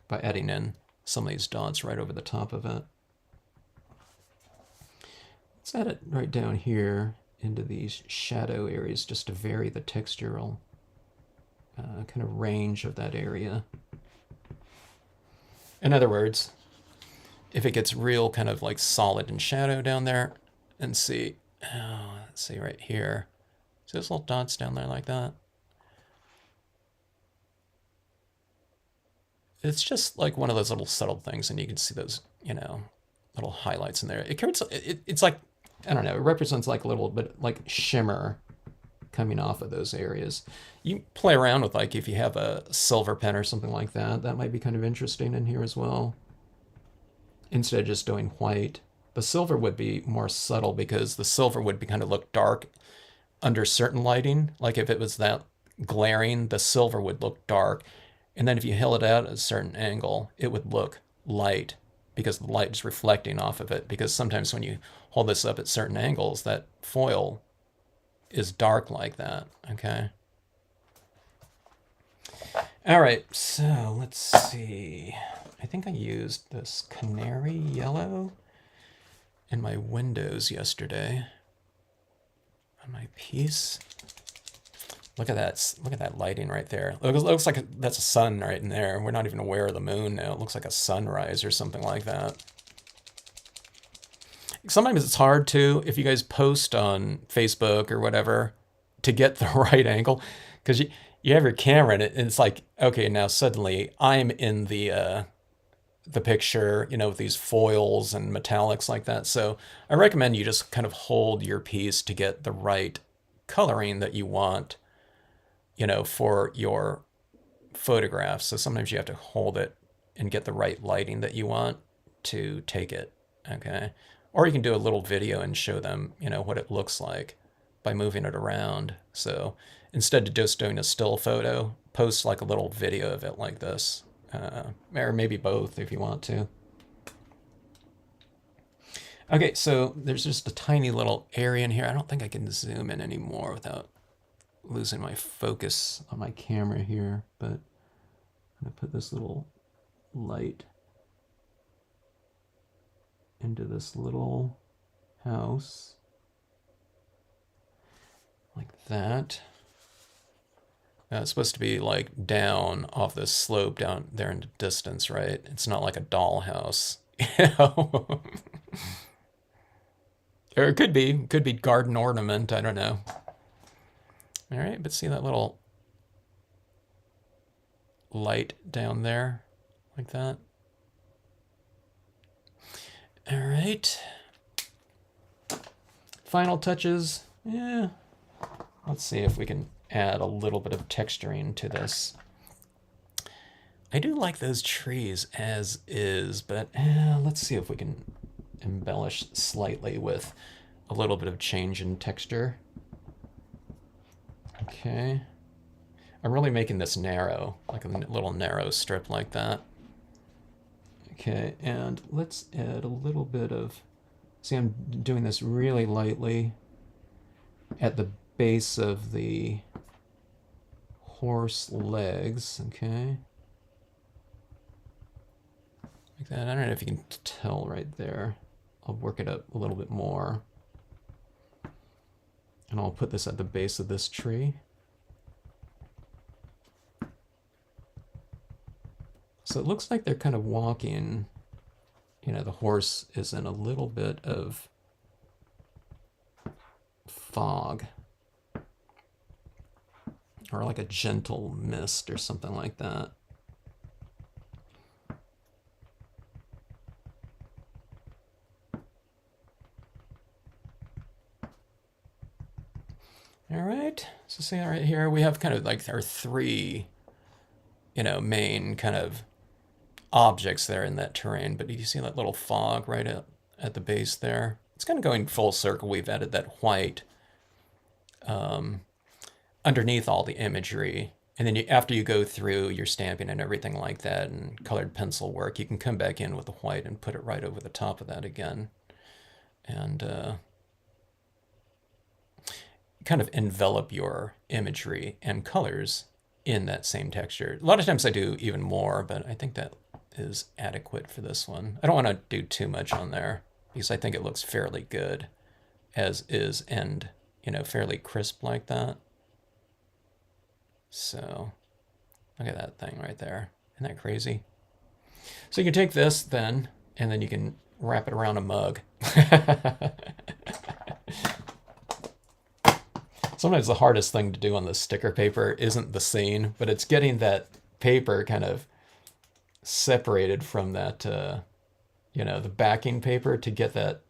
by adding in some of these dots right over the top of it. Let's add it right down here into these shadow areas just to vary the textural kind of range of that area. In other words, if it gets real kind of like solid and shadow down there, and see, let's see right here. See those little dots down there like that? It's just like one of those little subtle things, and you can see those, little highlights in there. It's like I don't know, it represents like a little bit like shimmer coming off of those areas. You play around with like if you have a silver pen or something like that, that might be kind of interesting in here as well. Instead of just doing white. But silver would be more subtle because the silver would be kind of look dark under certain lighting. Like if it was that glaring, the silver would look dark. And then if you held it out at a certain angle, it would look light because the light is reflecting off of it. Because sometimes when you hold this up at certain angles, that foil is dark like that, okay? All right, so let's see. I think I used this canary yellow in my windows yesterday on my piece. Look at that! Look at that lighting right there. It looks like that's a sun right in there. We're not even aware of the moon now. It looks like a sunrise or something like that. Sometimes it's hard too, if you guys post on Facebook or whatever, to get the right angle, because you have your camera and it's like, okay, now suddenly I'm in the picture, you know, with these foils and metallics like that. So I recommend you just kind of hold your piece to get the right coloring that you want, you know, for your photographs. So sometimes you have to hold it and get the right lighting that you want to take it, okay? Or you can do a little video and show them, you know, what it looks like by moving it around. So instead of just doing a still photo, post like a little video of it like this. Or maybe both if you want to. Okay, so there's just a tiny little area in here. I don't think I can zoom in anymore without losing my focus on my camera here, but I'm gonna put this little light into this little house like that. It's supposed to be like down off this slope down there in the distance, right? It's not like a dollhouse, you know? Or it could be garden ornament, I don't know. All right, but see that little light down there like that? All right. Final touches. Yeah. Let's see if we can add a little bit of texturing to this. I do like those trees as is, but let's see if we can embellish slightly with a little bit of change in texture. Okay. I'm really making this narrow, like a little narrow strip like that. Okay, and let's add a little bit of, see, I'm doing this really lightly at the base of the horse legs, okay? Like that. I don't know if you can tell right there. I'll work it up a little bit more. And I'll put this at the base of this tree. So it looks like they're kind of walking, you know, the horse is in a little bit of fog. Or like a gentle mist or something like that. All right, so see right here, we have kind of like our three, you know, main kind of objects there in that terrain. But do you see that little fog right at the base there? It's kind of going full circle. We've added that white underneath all the imagery. And then after you go through your stamping and everything like that and colored pencil work, you can come back in with the white and put it right over the top of that again. And kind of envelop your imagery and colors in that same texture. A lot of times I do even more, but I think that is adequate for this one. I don't want to do too much on there because I think it looks fairly good as is and, you know, fairly crisp like that. So look at that thing right there. Isn't that crazy? So you can take this then, and then you can wrap it around a mug. Sometimes the hardest thing to do on the sticker paper isn't the scene, but it's getting that paper kind of separated from that, you know, the backing paper to get that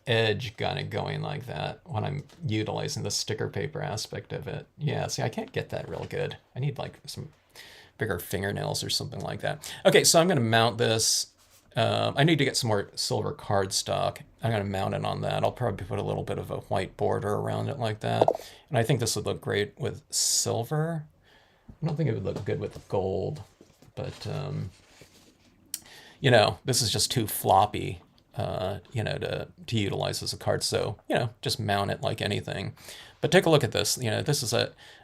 edge kind of going like that when I'm utilizing the sticker paper aspect of it. Yeah, see, I can't get that real good. I need like some bigger fingernails or something like that. Okay, so I'm going to mount this. I need to get some more silver cardstock. I'm going to mount it on that. I'll probably put a little bit of a white border around it like that. And I think this would look great with silver. I don't think it would look good with gold, but you know, this is just too floppy, you know, to utilize as a card. So, you know, just mount it like anything. But take a look at this. You know, this is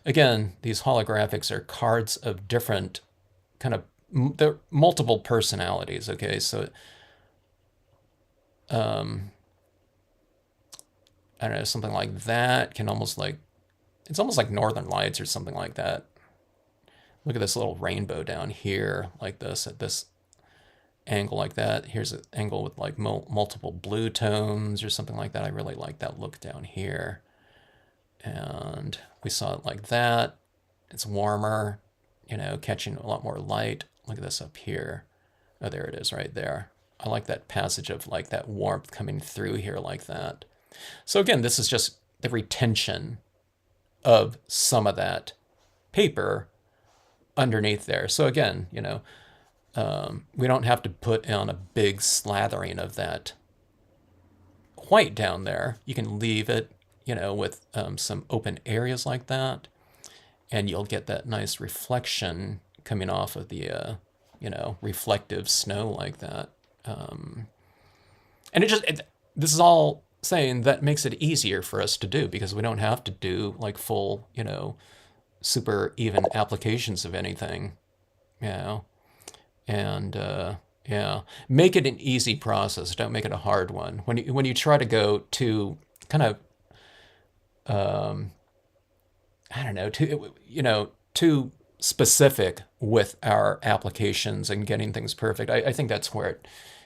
again, these holographics are cards of different kind of, they're multiple personalities. Okay. So, I don't know, something like that can almost like, it's almost like Northern Lights or something like that. Look at this little rainbow down here, like this, at this angle like that. Here's an angle with like multiple blue tones or something like that. I really like that look down here. And we saw it like that. It's warmer, you know, catching a lot more light. Look at this up here. Oh, there it is right there. I like that passage of like that warmth coming through here like that. So again, this is just the retention of some of that paper underneath there. So again, you know, we don't have to put on a big slathering of that white down there. You can leave it, you know, with some open areas like that, and you'll get that nice reflection coming off of the, you know, reflective snow like that. And this is all saying that makes it easier for us to do because we don't have to do like full, you know, super even applications of anything, you know. And yeah, make it an easy process. Don't make it a hard one. When you try to go to kind of I don't know, too specific with our applications and getting things perfect. I think that's where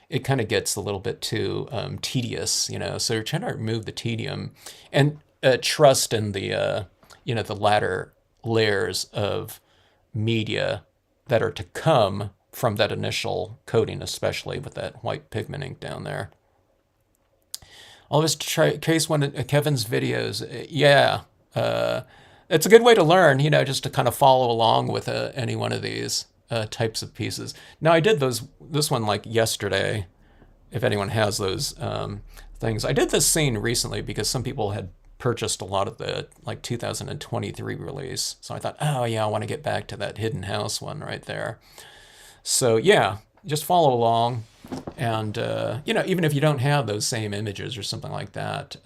it kind of gets a little bit too tedious, you know. So you're trying to remove the tedium and trust in the you know, the latter layers of media that are to come from that initial coating, especially with that white pigment ink down there. Always trace one of Kevin's videos. Yeah, it's a good way to learn, you know, just to kind of follow along with any one of these types of pieces. Now, I did this one like yesterday, if anyone has those things. I did this scene recently because some people had purchased a lot of the like 2023 release. So I thought, oh yeah, I want to get back to that Hidden House one right there. So yeah, just follow along. And, you know, even if you don't have those same images or something like that,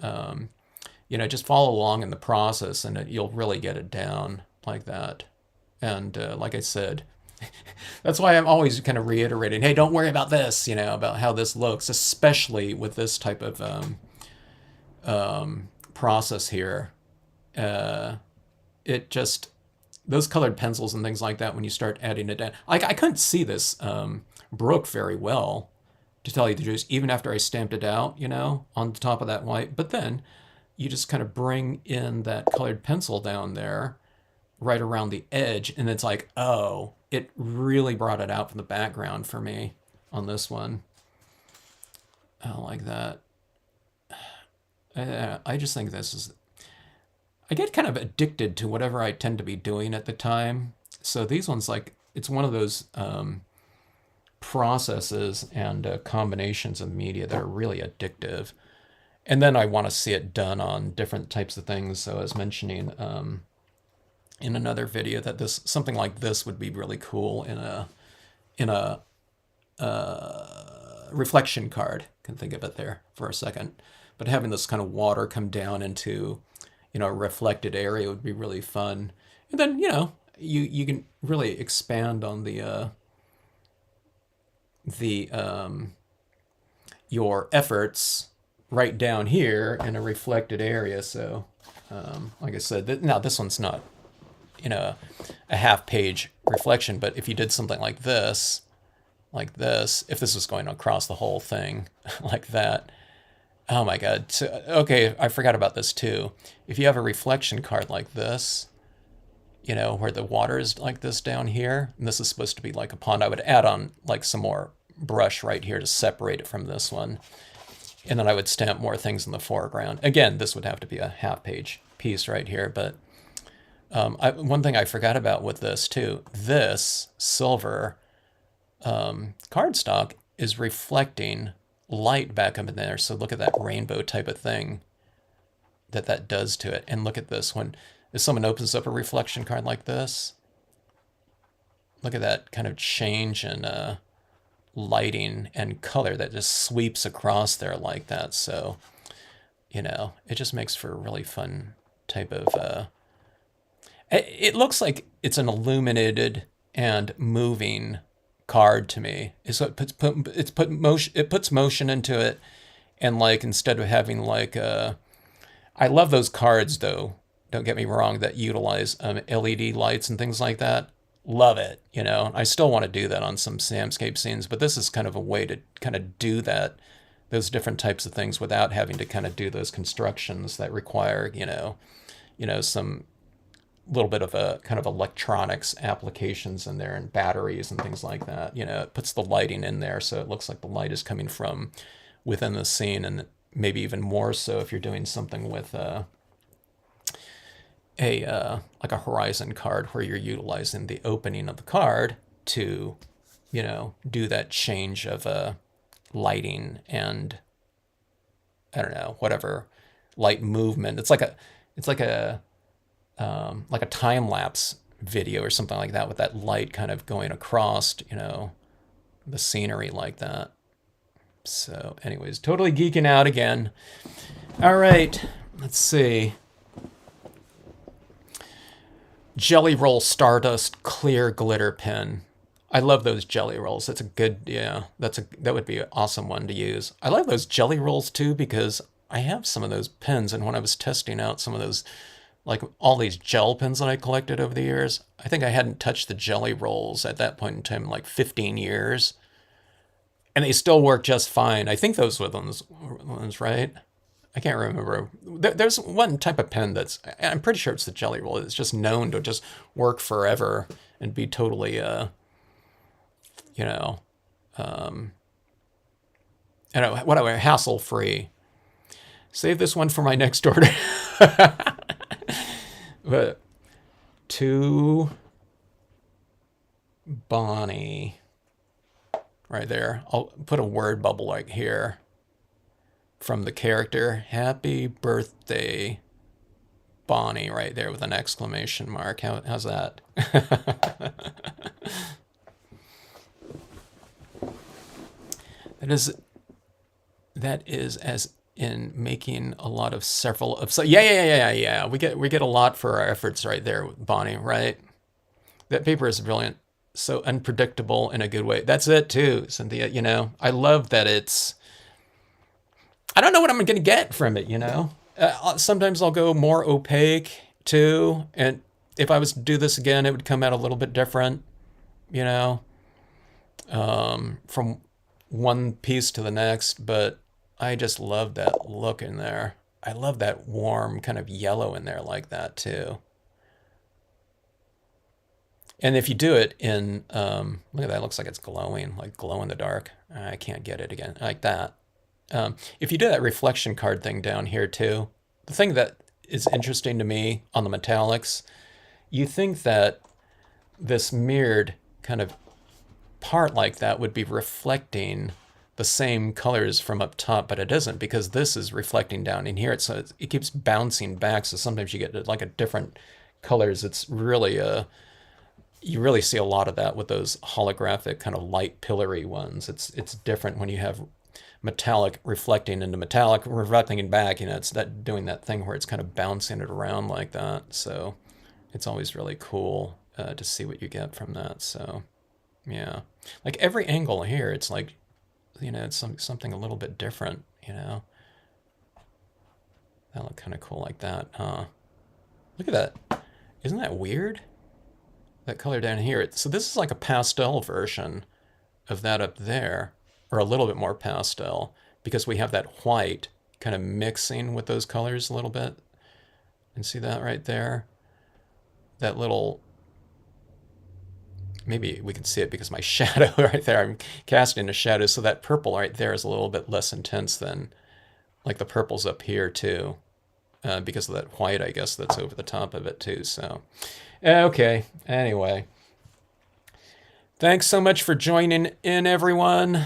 you know, just follow along in the process and you'll really get it down like that. And like I said, that's why I'm always kind of reiterating, hey, don't worry about this, you know, about how this looks, especially with this type of process here. It just, those colored pencils and things like that, when you start adding it down, I couldn't see this broke very well, to tell you the truth, even after I stamped it out, you know, on the top of that white. But then you just kind of bring in that colored pencil down there right around the edge, and it's like, oh, it really brought it out from the background for me on this one. I like that. I just think this is, I get kind of addicted to whatever I tend to be doing at the time. So these ones, like, it's one of those processes and combinations of media that are really addictive. And then I want to see it done on different types of things. So I was mentioning in another video that this, something like this would be really cool in a reflection card. Can think of it there for a second. But having this kind of water come down into, you know, a reflected area would be really fun. And then, you know, you can really expand on the your efforts right down here in a reflected area. So, like I said, now this one's not, you know, a half-page reflection, but if you did something like this, if this was going across the whole thing like that, oh my God. So, okay, I forgot about this too. If you have a reflection card like this, you know, where the water is like this down here, and this is supposed to be like a pond, I would add on like some more brush right here to separate it from this one. And then I would stamp more things in the foreground. Again, this would have to be a half-page piece right here, but one thing I forgot about with this too, this silver cardstock is reflecting light back up in there. So look at that rainbow type of thing that does to it. And look at this one. If someone opens up a reflection card like this, look at that kind of change in lighting and color that just sweeps across there like that. So, you know, it just makes for a really fun type of... it looks like it's an illuminated and moving card to me. So it puts motion into it, and like instead of having like I love those cards though. Don't get me wrong, that utilize LED lights and things like that. Love it, you know. I still want to do that on some Stampscape scenes, but this is kind of a way to kind of do that, those different types of things without having to kind of do those constructions that require, you know, some little bit of a kind of electronics applications in there and batteries and things like that. You know, it puts the lighting in there so it looks like the light is coming from within the scene, and maybe even more so if you're doing something with like a horizon card where you're utilizing the opening of the card to, you know, do that change of lighting and I don't know, whatever light movement. It's like a time lapse video or something like that with that light kind of going across, you know, the scenery like that. So anyways, totally geeking out again. All right, let's see. Jelly Roll Stardust Clear Glitter Pen. I love those jelly rolls. That's a good, yeah, that would be an awesome one to use. I like those jelly rolls too because I have some of those pens, and when I was testing out some of those, like all these gel pens that I collected over the years, I think I hadn't touched the jelly rolls at that point in time in like 15 years. And they still work just fine. I think those were the ones, right? I can't remember. There's one type of pen that's, I'm pretty sure it's the jelly roll. It's just known to just work forever and be totally, you know, whatever, hassle-free. Save this one for my next order. But to Bonnie, right there. I'll put a word bubble like here from the character. Happy birthday, Bonnie, right there with an exclamation mark. How's that? That is as in making a lot of several of, so yeah. We get a lot for our efforts right there, Bonnie, right? That paper is brilliant. So unpredictable in a good way. That's it too, Cynthia. You know, I love that it's, I don't know what I'm going to get from it, you know? Sometimes I'll go more opaque too. And if I was to do this again, it would come out a little bit different, you know, from one piece to the next. But I just love that look in there. I love that warm kind of yellow in there like that too. And if you do it in, look at that, it looks like it's glowing, like glow in the dark. I can't get it again, like that. If you do that reflection card thing down here too, the thing that is interesting to me on the metallics, you think that this mirrored kind of part like that would be reflecting the same colors from up top, but it isn't, because this is reflecting down in here. It keeps bouncing back, so sometimes you get like a different colors. It's really you really see a lot of that with those holographic kind of light pillory ones. It's different when you have metallic reflecting into metallic, reflecting back. You know, it's that doing that thing where it's kind of bouncing it around like that. So it's always really cool to see what you get from that. So yeah, like every angle here, it's like, you know, it's something a little bit different. You know, that look kind of cool like that, huh? Look at that. Isn't that weird? That color down here. So this is like a pastel version of that up there, or a little bit more pastel, because we have that white kind of mixing with those colors a little bit. And see that right there? That little, maybe we can see it because my shadow right there, I'm casting a shadow, so that purple right there is a little bit less intense than like the purples up here too, because of that white, I guess, that's over the top of it too. So, okay. Anyway, thanks so much for joining in, everyone.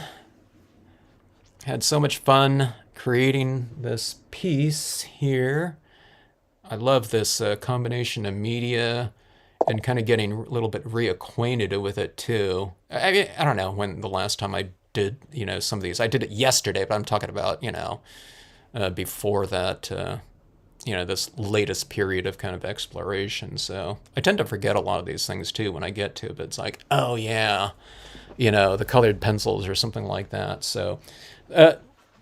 Had so much fun creating this piece here. I love this combination of media and kind of getting a little bit reacquainted with it too. I mean, I don't know when the last time I did, some of these. I did it yesterday, but I'm talking about, before that, this latest period of kind of exploration. So I tend to forget a lot of these things too when I get to it, but it's like, oh yeah, the colored pencils or something like that. So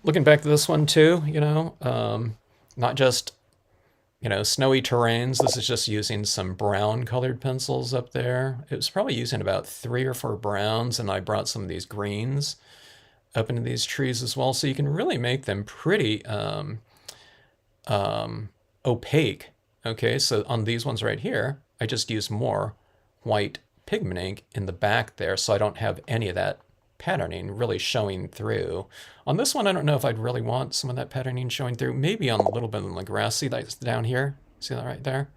looking back to this one too, not just snowy terrains. This is just using some brown colored pencils up there. It was probably using about 3 or 4 browns, and I brought some of these greens up into these trees as well. So you can really make them pretty opaque. Okay, so on these ones right here, I just use more white pigment ink in the back there, so I don't have any of that patterning really showing through. On this one, I don't know if I'd really want some of that patterning showing through. Maybe on a little bit on the grass. See that down here? See that right there?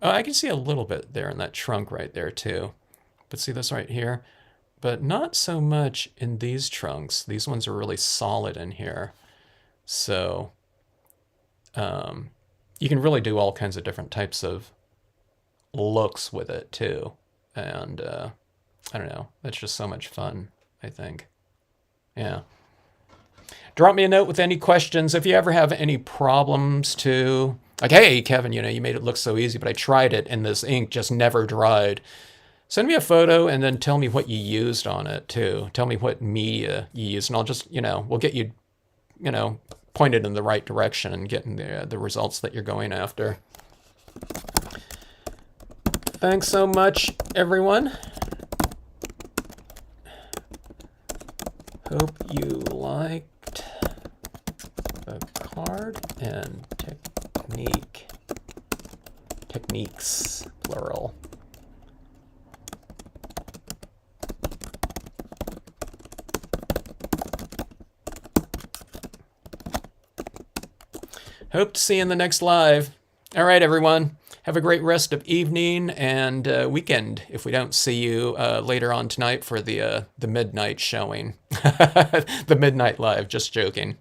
Oh, I can see a little bit there in that trunk right there too. But see this right here? But not so much in these trunks. These ones are really solid in here. So you can really do all kinds of different types of looks with it too. And I don't know. That's just so much fun, I think. Yeah. Drop me a note with any questions. If you ever have any problems too, like, hey, Kevin, you made it look so easy, but I tried it and this ink just never dried. Send me a photo and then tell me what you used on it too. Tell me what media you used, and I'll just, we'll get you, pointed in the right direction and getting the results that you're going after. Thanks so much, everyone. Hope you liked the card and techniques, plural. Hope to see you in the next live. All right, everyone. Have a great rest of evening and weekend if we don't see you later on tonight for the midnight showing. The midnight live, just joking.